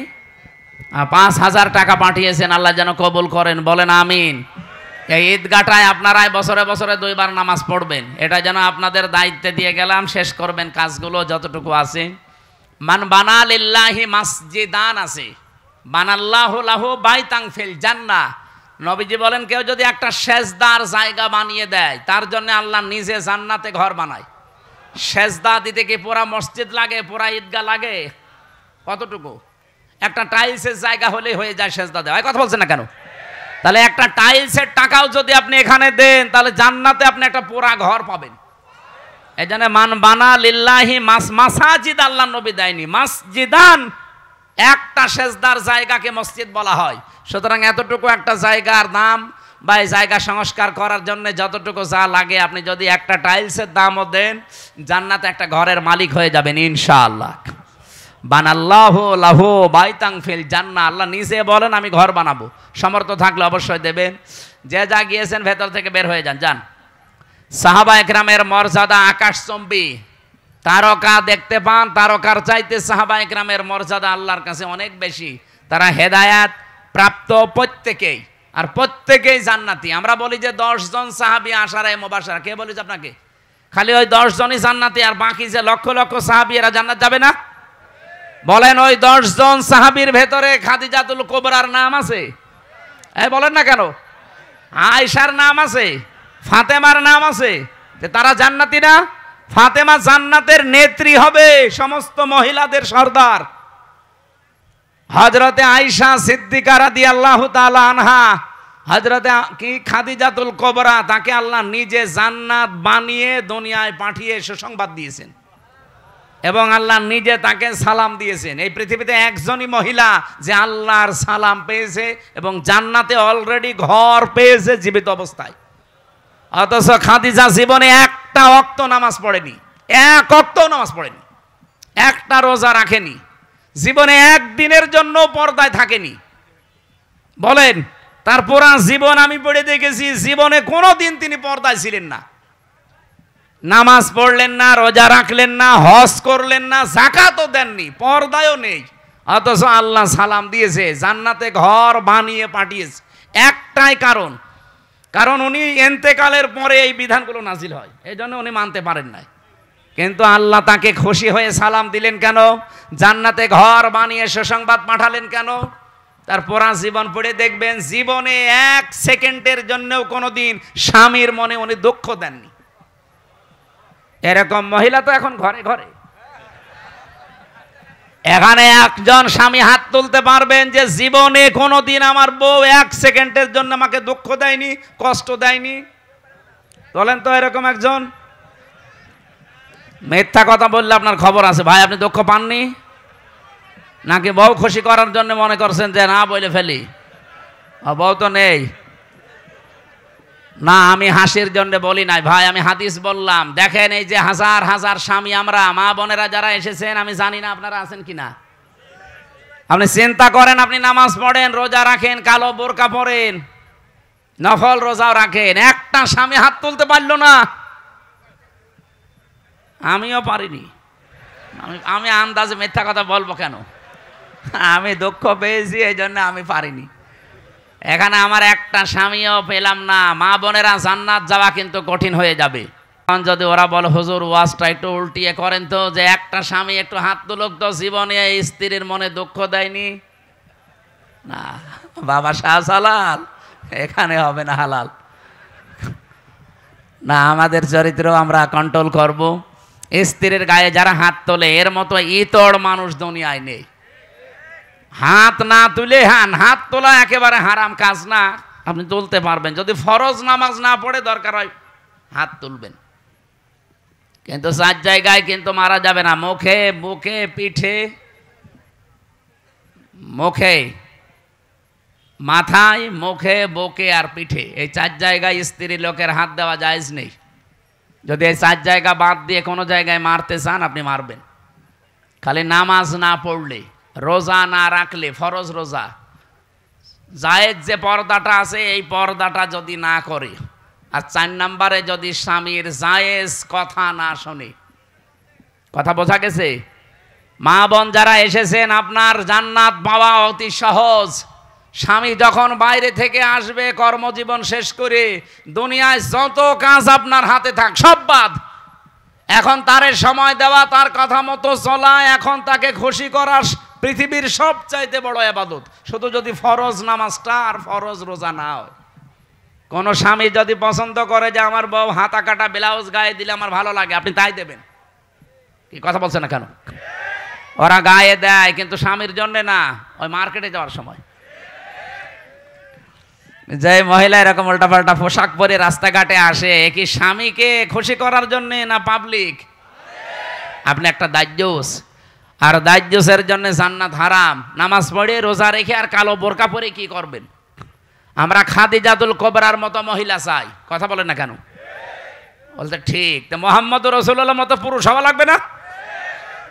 5000 টাকা পাঠিয়েছেন, আল্লাহ যেন কবুল করেন, বলেন আমিন। এই ঈদগাটায় আপনারাই বছরে বছরে 2 বার নামাজ পড়বেন, এটা যেন আপনাদের দায়িত্বে দিয়ে গেলাম। শেষ করবেন কাজগুলো যতটুকু আছে। মান বানা লিল্লাহি মাসজিদান আছে, বানাল্লাহু লাহু বাইতান ফিল জান্নাহ। নবীজি বলেন, কেউ যদি একটা সেজদার জায়গা বানিয়ে দেয়, তার জন্য আল্লাহ নিজে জান্নাতে ঘর বানায়। সেজদা দিতে কি পুরা মসজিদ লাগে, পুরা ঈদগাহ লাগে? কতটুকু? একটা টাইলসের জায়গা হলেই হয়ে যায় সেজদা দেওয়া। কথা বলছেন না কেন? তাহলে একটা টাইলসের টাকাও যদি আপনি এখানে দেন, তাহলে জান্নাতে আপনি একটা পুরা ঘর পাবেন। এই জন্য মান বানা লিল্লাহি মাসাজিদ, আল্লাহ নবী দেয়নি মাসজিদান, একটা সেজদার জায়গাকে মসজিদ বলা হয়। সুতরাং এতটুকু একটা জায়গার দাম বা এই জায়গা সংস্কার করার জন্য যতটুকু যা লাগে, আপনি যদি একটা টাইলসের দামও দেন, জান্নাতে একটা ঘরের মালিক হয়ে যাবেন ইনশাআল্লাহ। বানাল্লাহু লাহু বাইতান ফিল জান্নাহ, আল্লাহ নিজে বলেন আমি ঘর বানাবো। সমর্থ থাকলে অবশ্যই দেবেন। যে যা গিয়েছেন ভেতর থেকে বের হয়ে যান, যান। সাহাবায়ে কেরামের মর্যাদা আকাশচম্বী। তারকা দেখতে পান, তারকার চাইতে সাহাবায়ে কেরামের মর্যাদা আল্লাহর কাছে অনেক বেশি। তারা হেদায়াত প্রাপ্ত প্রত্যেকেই, আর প্রত্যেকেই জান্নাতি। আমরা বলি যে 10 জন সাহাবী আশারায়ে মুবাশশারা, কে বলিস আপনাকে? খালি ওই 10 জনই জান্নাতি, আর বাকি যে লক্ষ লক্ষ সাহাবী এরা জান্নাত যাবে না? বলেন, ওই 10 জন সাহাবীর ভেতরে খাদিজাতুল কুবরার নাম আছে? এই বলেন না কেন? আয়েশার নাম আছে, ফাতেমার নাম আছে, তারা জান্নাতি না? ফাতেমা জান্নাতের নেত্রী হবে, সমস্ত মহিলাদের সর্দার। হযরতে আয়েশা সিদ্দিকা রাদিয়াল্লাহু তাআলা আনহা, হযরতে কি খাদিজাতুল কুবরা, তাকে আল্লাহ নিজে জান্নাত বানিয়ে দুনিয়ায় পাঠিয়ে সুসংবাদ দিয়েছেন এবং আল্লাহ নিজে তাকে সালাম দিয়েছেন। এই পৃথিবীতে একজনই মহিলা যে আল্লাহর সালাম পেয়েছে এবং জান্নাতে অলরেডি ঘর পেয়েছে জীবিত অবস্থায়। অথচ খাদিজা জীবনে একটা ওয়াক্ত নামাজ পড়েনি, এক ওয়াক্ত নামাজ পড়েনি, একটা রোজা রাখেনি, জীবনে একদিনের জন্য পর্দায় থাকেনি। বলেন, তার পুরা জীবন আমি পড়ে দেখেছি, জীবনে কোনোদিন তিনি পর্দায় ছিলেন না, নামাজ পড়লেন না, রোজা রাখলেন না, হজ করলেন না, যাকাতও দেননি, পর্দায়ও নেই। অথচ আল্লাহ সালাম দিয়েছে, জান্নাতে ঘর বানিয়ে পাঠিয়েছে। একটাই কারণ, কারণ উনি ইন্তেকালের পরে এই বিধানগুলো নাজিল হয়, এই জন্য উনি মানতে পারেন নাই। কিন্তু আল্লাহ তাকে খুশি হয়ে সালাম দিলেন কেন? জান্নাতে ঘর বানিয়ে সুসংবাদ পাঠালেন কেন? তার পুরা জীবন পড়ে দেখবেন, জীবনে এক সেকেন্ডের জন্যও কোনোদিন স্বামীর মনে উনি দুঃখ দেননি। এরকম মহিলা তো এখন ঘরে ঘরে। এখানে একজন স্বামী হাত তুলতে পারবেন যে জীবনে কোনোদিন আমার বউ এক সেকেন্ডের জন্য আমাকে দুঃখ দেয়নি, কষ্ট দেয়নি? বলেন তো এরকম একজন? মিথ্যা কথা বললে আপনার খবর আছে ভাই। আপনি দুঃখ পাননি নাকি বউ খুশি করার জন্য মনে করছেন যে না বলে ফেলি, বউ তো নেই? না, আমি হাসির জন্য বলি নাই ভাই, আমি হাদিস বললাম। দেখেন, এই যে হাজার হাজার স্বামী আমরা মা বোনেরা যারা এসেছেন, আমি জানি না আপনারা আছেন কিনা। আপনি চিন্তা করেন, আপনি নামাজ পড়েন, রোজা রাখেন, কালো বোরকা পরেন, নফল রোজাও রাখেন, একটা স্বামী হাত তুলতে পারলো না। আমিও পারিনি। আমি আন্দাজে মিথ্যা কথা বলবো কেন? আমি দুঃখ পেয়েছি, এই জন্য আমি পারিনি। এখানে আমার একটা স্বামীও পেলাম না। মা বোনেরা, জান্নাত যাওয়া কিন্তু কঠিন হয়ে যাবে। যদি ওরা বলে হুজুর ওয়াজটা একটু উল্টিয়ে করেন তো, যে একটা স্বামী একটু হাত তুলুক তো, জীবনে স্ত্রীর মনে দুঃখ দেয়নি। না বাবা শাহজালাল, এখানে হবে না হালাল। না, আমাদের চরিত্র আমরা কন্ট্রোল করব। স্ত্রীর গায়ে যারা হাত তোলে, এর মতো ইতর মানুষ দুনিয়ায় নেই। হাত না তুলে, হাত তোলা একেবারে হারাম কাজ না, আপনি তুলতে পারবেন যদি ফরজ নামাজ না পড়ে, দরকার হয় হাত তুলবেন। কিন্তু 4 জায়গায় কিন্তু মারা যাবে না, মুখে, বুকে, পিঠে, মুখে, মাথায়, মুখে, বুকে আর পিঠে, এই 4 জায়গায় স্ত্রী লোকের হাত দেওয়া জায়েজ নেই। যদি এই 4 জায়গা বাদ দিয়ে কোনো জায়গায় মারতে চান, আপনি মারবেন। খালি নামাজ না পড়লে, রোজা না রাখলে, ফরজ রোজা, জায়েজ যে পর্দাটা আছে, এই পর্দাটা যদি না করে, আর 4 নম্বরে যদি স্বামীর জায়েজ কথা না শোনে। কথা বোঝা গেছে? মা বোন যারা এসেছেন, আপনার জান্নাত পাওয়া অতি সহজ। স্বামী যখন বাইরে থেকে আসবে কর্মজীবন শেষ করে, দুনিয়ায় যত কাজ আপনার হাতে থাক সব বাদ। এখন তারে সময় দেওয়া, তার কথা মতো চলা, এখন তাকে খুশি করা পৃথিবীর সবচাইতে বড় ইবাদত। শুধু যদি ফরজ নামাজটা আর ফরজ রোজা না হয়। কোন স্বামী যদি পছন্দ করে যে আমার বউ হাতা কাটা ব্লাউজ গায়ে দিলে আমার ভালো লাগে, আপনি তাই দেবেন? কি কথা বলছেন না কেন? ওরা গায়ে দেয়, কিন্তু স্বামীর জন্য না, ওই মার্কেটে যাওয়ার সময়। যে মহিলা এরকম উল্টাপাল্টা পোশাক পরে রাস্তাঘাটে আসে, কি স্বামীকে খুশি করার জন্য না পাবলিক? আপনি একটা দাজ্জুস, আর দাজ্জুসের জন্য জান্নাত হারাম। নামাজ পড়ে, রোজা রেখে আর কালো বোরকা পরে কি করবেন? আমরা খাদিজাতুল কুবরার মতো মহিলা চাই। কথা বলেন না কেন? বলতে ঠিক। তো মুহাম্মদ রাসূলুল্লাহর মতো পুরুষ হওয়া লাগবে না?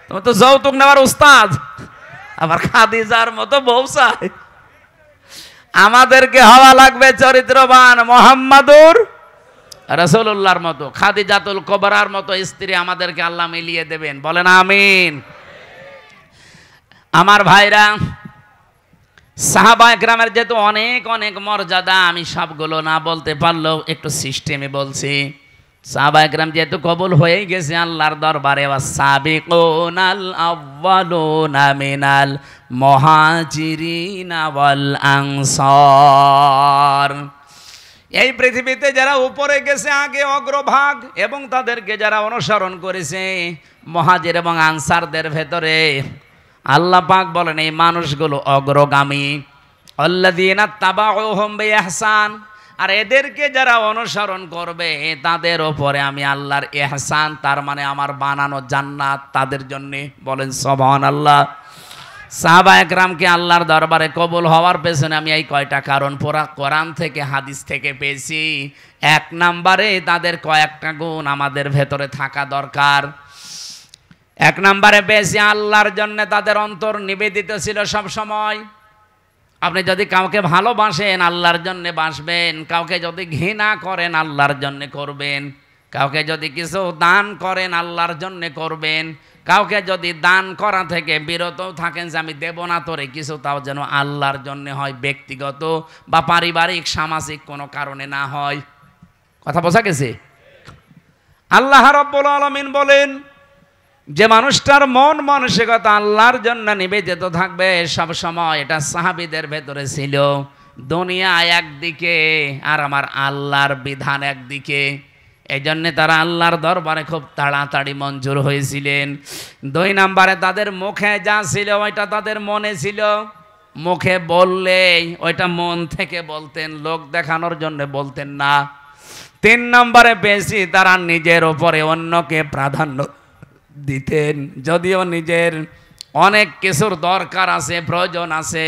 তুমি তো যৌতুক নেওয়ার উস্তাদ, আবার খাদিজার মতো বউ চাই। আমাদেরকে হওয়া লাগবে চরিত্রবান, মুহাম্মাদুর রাসূলুল্লাহর মতো, খাদিজাতুল কুবরার মতো স্ত্রী আমাদেরকে আল্লাহ মিলিয়ে দেবেন। বলেন আমিন। আমার ভাইরা, সাহাবা একরামের যেহেতু অনেক অনেক মর্যাদা, আমি সবগুলো না বলতে পারলেও একটু সিস্টেমে বলছি। সাহাবায়ে কেরাম যেহেতু কবুল হয়েই গেছে আল্লাহর দরবারে, ওয়াস-সাবিকুনাল আউয়ালুনা মিনাল মুহাজিরিনা ওয়াল আনসার। এই পৃথিবীতে যারা উপরে গেছে আগে অগ্রভাগ, এবং তাদেরকে যারা অনুসরণ করেছে মুহাজির এবং আনসারদের ভেতরে, আল্লাহ পাক বলেন এই মানুষগুলো অগ্রগামী। আল্লাযীনা তাবাউহুম বিইহসান, আর এদেরকে যারা অনুসরণ করবে তাদের ওপরে আমি আল্লাহর ইহসান, তার মানে আমার বানানো জান্নাত তাদের জন্য। বলেন সুবহানাল্লাহ। সাহাবায়ে কেরামকে আল্লাহর দরবারে কবুল হওয়ার পেছনে আমি এই কয়টা কারণ পুরা কোরআন থেকে হাদিস থেকে পেয়েছি। এক নম্বরে তাদের কয়েকটা গুণ আমাদের ভেতরে থাকা দরকার। এক নম্বরে পেয়েছি আল্লাহর জন্য তাদের অন্তর নিবেদিত ছিল সব সময়। আপনি যদি কাউকে ভালোবাসেন আল্লাহর জন্য বাসবেন, কাউকে যদি ঘৃণা করেন আল্লাহর জন্য করবেন, কাউকে যদি কিছু দান করেন আল্লাহর জন্য করবেন, কাউকে যদি দান করা থেকে বিরত থাকেন যে আমি দেব না তোরে কিছু, তাও যেন আল্লাহর জন্য হয়, ব্যক্তিগত বা পারিবারিক সামাজিক কোনো কারণে না হয়। কথা বোঝা গেছে? আল্লাহ রাব্বুল আলামিন বলেন যে মানুষটার মন মানসিকতা আল্লাহর জন্য নিবেদিত থাকবে সব সময়, এটা সাহাবীদের ভেতরে ছিল। দুনিয়া একদিকে আর আমার আল্লাহর বিধান একদিকে, এই জন্যে তারা আল্লাহর দরবারে খুব তাড়াতাড়ি মঞ্জুর হয়েছিলেন। দুই নম্বরে তাদের মুখে যা ছিল ওইটা তাদের মনে ছিল। মুখে বললেই ওইটা মন থেকে বলতেন, লোক দেখানোর জন্য বলতেন না। তিন নম্বরে বেশি তারা নিজের ওপরে অন্যকে প্রাধান্য দিতেন, যদিও নিজের অনেক কিছুর দরকার আছে, প্রয়োজন আছে,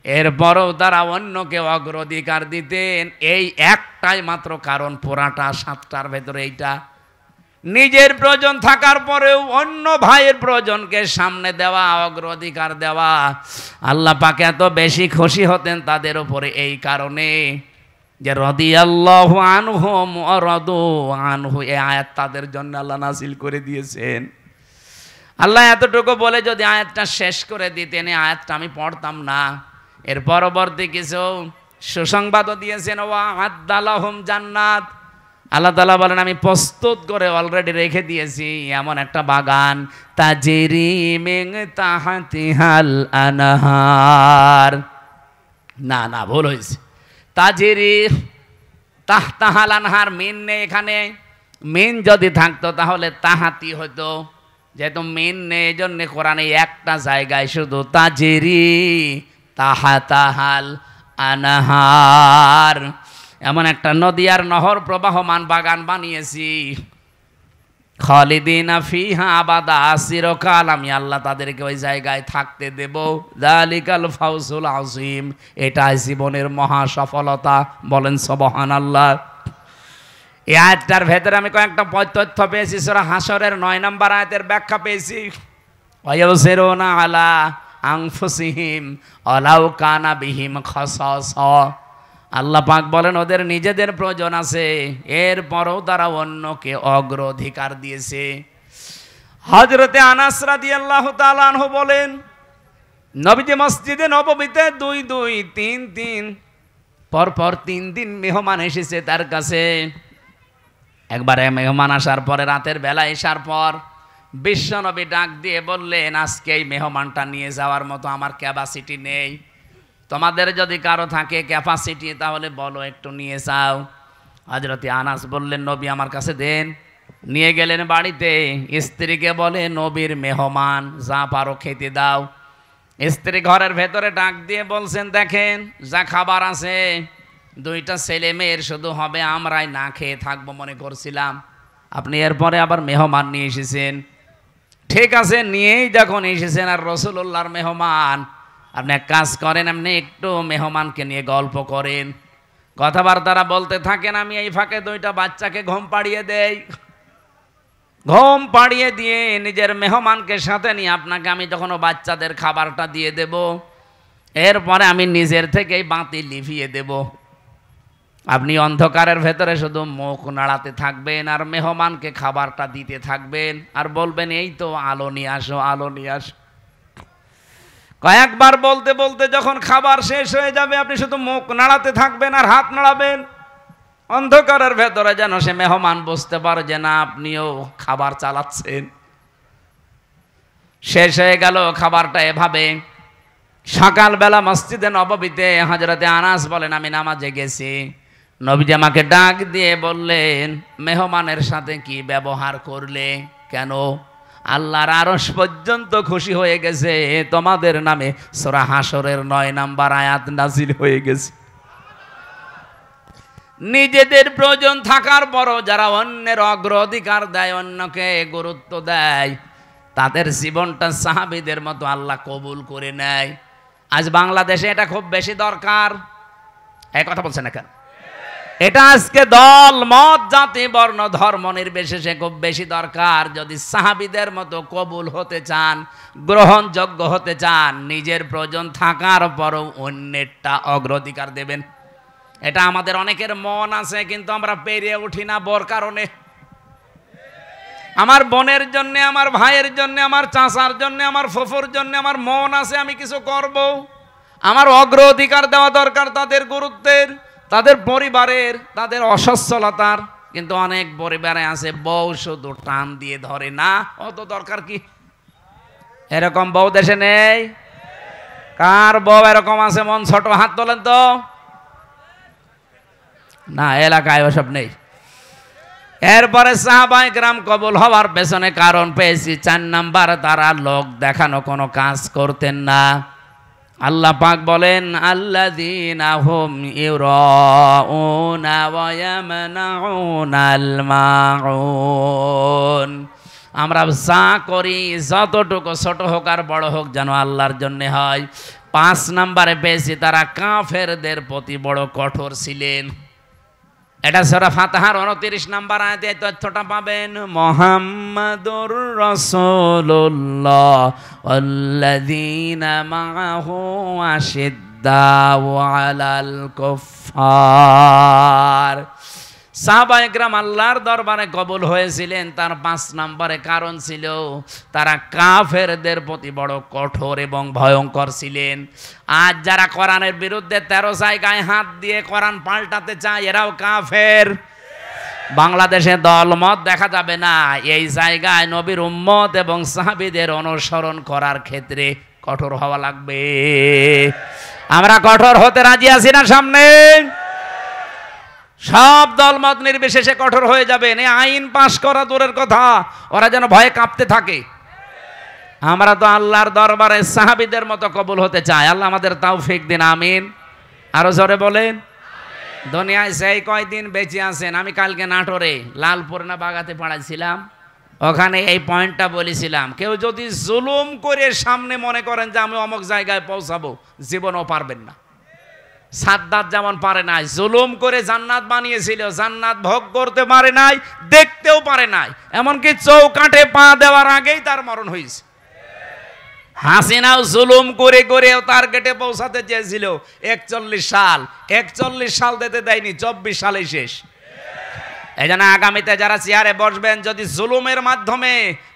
এরপরও তারা অন্যকে অগ্রাধিকার দিতেন। এই একটাই মাত্র কারণ, পুরাটা সাতটার ভেতরে এইটা। নিজের প্রয়োজন থাকার পরেও অন্য ভাইয়ের প্রয়োজনকে সামনে দেওয়া, অগ্রাধিকার দেওয়া। আল্লাহ পাক এত বেশি খুশি হতেন তাদের উপরে এই কারণে যে রাদিয়াল্লাহু আনহুম ওয়া রাদু আনহু, এই আয়াত তাদের জন্য আল্লাহ নাযিল করে দিয়েছেন। আল্লাহ এতটুকু বলে যদি আয়াতটা শেষ করে দিতেন, এই আয়াতটা আমি পড়তাম না। এর পরবর্তী কিছু সুসংবাদও দিয়েছেন, ওয়া আদালাহুম জান্নাত। আল্লাহ তাআলা বলেন আমি প্রস্তুত করে অলরেডি রেখে দিয়েছি এমন একটা বাগান, তাজরি মিন তাহতিহাল আনহার। না ভুল হয়েছে, তাজরি তাহতাহাল আনহার, মিন নেই এখানে। মিন যদি থাকতো তাহলে তাহাতি হতো, যেহেতু মিন নেই এই জন্য কোরআনে একটা জায়গায় শুধু তাজরি তাহাতাহাল আনহার, এমন একটা নদী আর নহর প্রবাহমান বাগান বানিয়েছি। খালিদিনা ফিহা আবাদা, চিরকাল আমি আল্লাহ তাদেরকে ওই জায়গায় থাকতে দেব। যালিকাল ফাউজুল আযীম, এটাই জীবনের মহা সফলতা। বলেন সুবহানাল্লাহ। এই আয়াতটার ভেতরে আমি কয়েকটা তথ্য পেয়েছি। সূরা হাশরের 9 নম্বর আয়াতের ব্যাখ্যা পেয়েছি। ওয়ায়ুসিরুনা আলা আনফুসিহিম ওয়ালাউ কানা বিহিম খাসাসা। আল্লাহ পাক বলেন ওদের নিজেদের প্রয়োজন আছে, এরপরও তারা অন্যকে অগ্রাধিকার দিয়েছে। হযরতে আনাস রাদিয়াল্লাহু তাআলা আনহু বলেন নবীজি মসজিদে নববীতে 2-2-3-3 পরপর 3 দিন মেহমান এসেছে তার কাছে। একবারে মেহমান আসার পরে রাতের বেলা আসার পর বিশ্বনবী ডাক দিয়ে বললেন আজকে এই মেহমানটা নিয়ে যাওয়ার মতো আমার ক্যাপাসিটি নেই, তোমাদের যদি কারো থাকে ক্যাপাসিটি তাহলে বলো একটু নিয়ে যাও। হযরত আনাস বললেন নবী আমার কাছে দেন। নিয়ে গেলেন বাড়িতে, স্ত্রীকে বলে নবীর মেহমান, যা পারো খেতে দাও। স্ত্রী ঘরের ভেতরে ডাক দিয়ে বলছেন দেখেন যা খাবার আছে 2টা ছেলে মেয়ের শুধু হবে, আমরাই না খেয়ে থাকবো মনে করছিলাম, আপনি এরপরে আবার মেহমান নিয়ে এসেছেন। ঠিক আছে, নিয়েই যখন এসেছেন আর রাসূলুল্লাহর মেহমান, আপনি এক কাজ করেন, আপনি একটু মেহমানকে নিয়ে গল্প করেন, কথাবার্তারা বলতে থাকেন, আমি এই ফাঁকে 2টা বাচ্চাকে ঘুম পাড়িয়ে দেই। ঘুম পাড়িয়ে দিয়ে নিজের মেহমানকে সাথে নিয়ে আপনাকে আমি যখন বাচ্চাদের খাবারটা দিয়ে দেব, এরপরে আমি নিজের থেকেই বাতি লিভিয়ে দেব। আপনি অন্ধকারের ভেতরে শুধু মুখ নাড়াতে থাকবেন আর মেহমানকে খাবারটা দিতে থাকবেন আর বলবেন এই তো আলো নিয়ে আসো, আলো নিয়ে আসো। কয়েকবার বলতে বলতে যখন খাবার শেষ হয়ে যাবে আপনি শুধু মুখ নাড়াতে থাকবেন আর হাত নাড়াবেন, অন্ধকারের ভেতরে যেন সে মেহমান বুঝতে পারে যে না আপনিও খাবার চালাচ্ছেন। শেষ হয়ে গেল খাবারটা এভাবে। সকালবেলা মসজিদে নববীতে হযরতে আনাস বলেন আমি নামাজে গেছি, নবীজি আমাকে ডাক দিয়ে বললেন মেহমানের সাথে কি ব্যবহার করলে, কেন? আল্লাহর আরশ পর্যন্ত খুশি হয়ে গেছে, তোমাদের নামে সূরা হাশরের 9 নম্বর আয়াত নাজিল হয়ে গেছে। নিজেদের প্রয়োজন থাকার পরও যারা অন্যের অগ্রাধিকার দেয়, অন্যকে গুরুত্ব দেয়, তাদের জীবনটা সাহাবীদের মতো আল্লাহ কবুল করে নেয়। আজ বাংলাদেশে এটা খুব বেশি দরকার। এই কথা বলছেন না কেন? এটা আজকে দল মত জাতি বর্ণ ধর্ম নির্বিশেষে খুব বেশি দরকার। যদি সাহাবীদের মতো কবুল হতে চান, গ্রহণযোগ্য হতে চান, নিজের প্রয়োজন থাকার পরও অন্যেরটা অগ্রাধিকার দেবেন। এটা আমাদের অনেকের মন আছে, কিন্তু আমরা পেরিয়ে উঠি না বড় কারণে। আমার বোনের জন্য, আমার ভাইয়ের জন্য, আমার চাচার জন্য, আমার ফুফুর জন্য আমার মন আছে, আমি কিছু করব। আমার অগ্রাধিকার দেওয়া দরকার তাদের গুরুত্বের, তাদের পরিবারের, তাদের অসচ্ছলতার। কিন্তু অনেক পরিবারে আছে বউ শুধু টান দিয়ে ধরে, না অত দরকার কি? এরকম বউ দেশে নেই? কার বউ এরকম আছে মন ছোট? হাত তোলেন তো। না, এলাকায় ওসব নেই। এরপরে সাহাবায়ে কেরাম কবুল হওয়ার পেছনে কারণ পেয়েছি 4 নাম্বার, তারা লোক দেখানো কোনো কাজ করতেন না। আল্লাহ পাক বলেন আল্লাযীনা হুম ইউরাউনা ওয়া ইয়ামনাউনাল মাউন। আমরা যা করি যতটুকু ছোট হোক আর বড় হোক যেন আল্লাহর জন্য হয়। 5 নাম্বারে পেয়েছি তারা কাফেরদের প্রতি বড় কঠোর ছিলেন। এটা সূরা ফাতিহার 29 নাম্বার আয়াতে এই তথ্যটা পাবেন। মুহাম্মাদুর রাসূলুল্লাহ ওয়াল্লাযীনা মাআহু আশিদ্দাউ আলাল কুফফার। সাহাবায়ে কেরাম আল্লাহর দরবারে কবুল হয়েছিলেন, তার 5 নম্বরে কারণ ছিল তারা কাফেরদের প্রতি বড় কঠোর এবং ভয়ঙ্কর ছিলেন। আজ যারা কোরআনের বিরুদ্ধে 13 জায়গায় হাত দিয়ে কোরআন পাল্টাতে চায়, এরাও কাফের। বাংলাদেশে দলমত দেখা যাবে না, এই জায়গায় নবীর উম্মত এবং সাহাবীদের অনুসরণ করার ক্ষেত্রে কঠোর হওয়া লাগবে। আমরা কঠোর হতে রাজি আছি না? সামনে সব দলমত নির্বিশেষে কঠোর হয়ে যাবেন। এই আইন পাশ করা দূরের কথা, ওরা যেন ভয়ে কাঁপতে থাকে। আমরা তো আল্লাহর দরবারে সাহাবীদের মতো কবুল হতে চাই। আল্লাহ আমাদের তৌফিক দিন, আমিন। আরো জোরে বলেন। দুনিয়ায় সেই কয়দিন বেঁচে আছেন, আমি কালকে নাটোরে লালপুর না বাগাতে পড়াইছিলাম, ওখানে এই পয়েন্টটা বলেছিলাম, কেউ যদি জুলুম করে সামনে মনে করেন যে আমি অমুক জায়গায় পৌঁছাবো, জীবনও পারবেন না। সাদ্দাত যেমন পারে নাই, জুলুম করে জান্নাত বানিয়েছিল, জান্নাত ভোগ করতে পারে নাই, দেখতেও পারে নাই, এমনকি চৌকাঠে পা দেওয়ার আগেই তার মরণ হয়েছে। হাসিনাও জুলুম করে করেও টার্গেটে পৌঁছাতে চেয়েছিল 41 সাল, 41 সাল দিতে দেয়নি, 24 সালে শেষ। এই জন্য আগামীতে যারা চেয়ারে বসবেন, যদি জুলুমের মাধ্যমে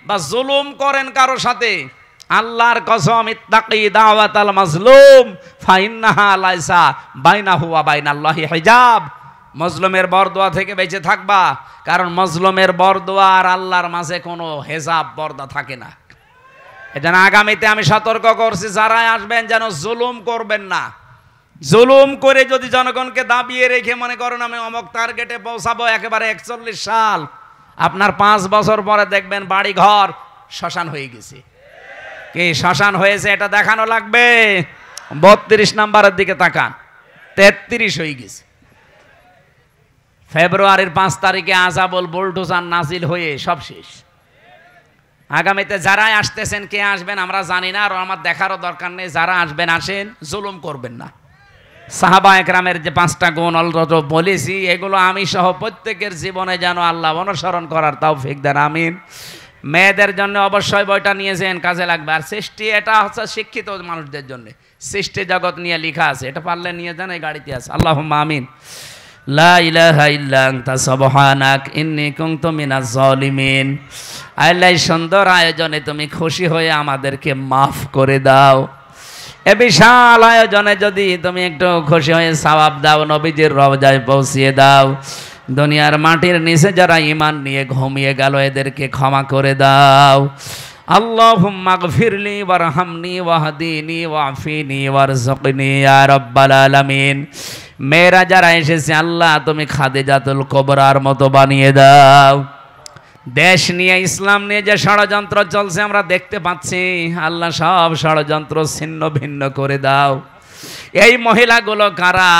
বা জুলুম করেন কারো সাথে, আল্লাহর কসম ইত্তাকি দাওয়াতাল মাজলুম ফাইন্নাহা লাইসা বাইনাহু ওয়া বাইনাল্লাহি হিজাব। মজলুমের বরদোয়া থেকে বেঁচে থাকবা, কারণ মজলুমের বরদোয়া আর আল্লাহর মাঝে কোনো হেজাব পর্দা থাকে না। এজন্য আগামীতে আমি সতর্ক করছি, যারা আসবেন যেন জুলুম করবেন না। জুলুম করে যদি জনগণকে দাবিয়ে রেখে মনে করেন আমি অমুক টার্গেটে পৌঁছাবো একেবারে 41 সাল, আপনার 5 বছর পরে দেখবেন বাড়ি ঘর শ্মশান হয়ে গেছে। কি শ্মশান হয়েছে এটা দেখানো লাগবে? 32 নাম্বারের দিকে তাকান, 33 হয়ে গেছে। ফেব্রুয়ারির 5 তারিখে আযাবুল বুলডোজার নাজিল হয়ে সব শেষ। আগামীতে যারাই আসতেছেন, কে আসবেন আমরা জানি না, আর আমার দেখারও দরকার নেই। যারা আসবেন আসেন, জুলুম করবেন না। সাহাবায়ে কেরামের যে 5টা গুণ অলরেডি বলেছি, এগুলো আমি সহ প্রত্যেকের জীবনে যেন আল্লাহ অনুসরণ করার তৌফিক দেন, আমিন। মেয়েদের জন্য অবশ্যই বইটা নিয়েছেন, কাজে লাগবে। আর সৃষ্টি, এটা হচ্ছে শিক্ষিত মানুষদের জন্য, সৃষ্টি জগৎ নিয়ে লেখা আছে, এটা পারলে নিয়ে যান, এই গাড়িতে আছে। আল্লাহুম্মা আমিন। লা ইলাহা ইল্লা আনতা সুবহানাক ইন্নী কুনতু মিনাজ জালিমিন। আল্লাহ সুন্দর আয়োজনে তুমি খুশি হয়ে আমাদেরকে মাফ করে দাও। এ বিশাল আয়োজনে যদি তুমি একটু খুশি হয়ে সওয়াব দাও, নবীজির রওজায় পৌঁছিয়ে দাও, দুনিয়ার মাটির নিচে যারা ঈমান নিয়ে ঘুমিয়ে গেল এদেরকে ক্ষমা করে দাও। আল্লাহুম্মা গফিরলি ওয়ারহামনি ওয়াহদিনি ওয়াফিনি ওয়ারযুকনি ইয়া রাব্বাল আলামিন। মেয়েরা যারা এসেছে আল্লাহ তুমি খাদিজাতুল কুবরার মতো বানিয়ে দাও। দেশ নিয়ে ইসলাম নিয়ে যে ষড়যন্ত্র চলছে আমরা দেখতে পাচ্ছি, আল্লাহ সব ষড়যন্ত্র ছিন্ন ভিন্ন করে দাও। এই মহিলাগুলো কারা?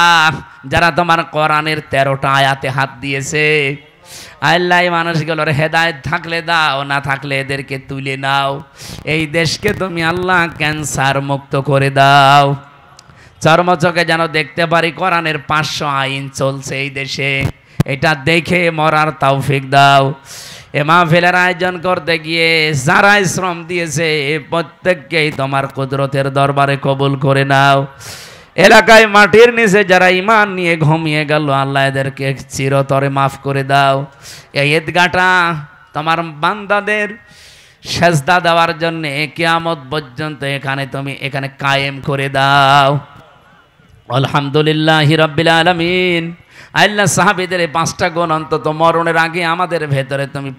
যারা তোমার কোরআনের 13টা আয়াতে হাত দিয়েছে। আল্লাহ এই মানুষগুলোর হেদায়েত থাকলে দাও, না থাকলে এদেরকে তুলে নাও। এই দেশকে তুমি আল্লাহ ক্যান্সার মুক্ত করে দাও। চর্মচোখে যেন দেখতে পারি কোরআনের 500 আইন চলছে এই দেশে, এটা দেখে মরার তৌফিক দাও। এ মাহফিলের আয়োজন করতে গিয়ে যারা শ্রম দিয়েছে প্রত্যেককেই তোমার কুদরতের দরবারে কবুল করে নাও। এলাকায় মাটির নিচে যারা ঈমান নিয়ে ঘুমিয়ে গেল আল্লাহ এদেরকে চিরতরে মাফ করে দাও। এই ঈদগাহটা তোমার বান্দাদের সেজদা দেওয়ার জন্য কিয়ামত পর্যন্ত এখানে কায়েম করে দাও। আলহামদুলিল্লাহি রাব্বিল আলামিন। আল্লাহ সাহাবীদের এই 5টা গুণ অন্তত মরণের আগে আমাদের ভেতরে তুমি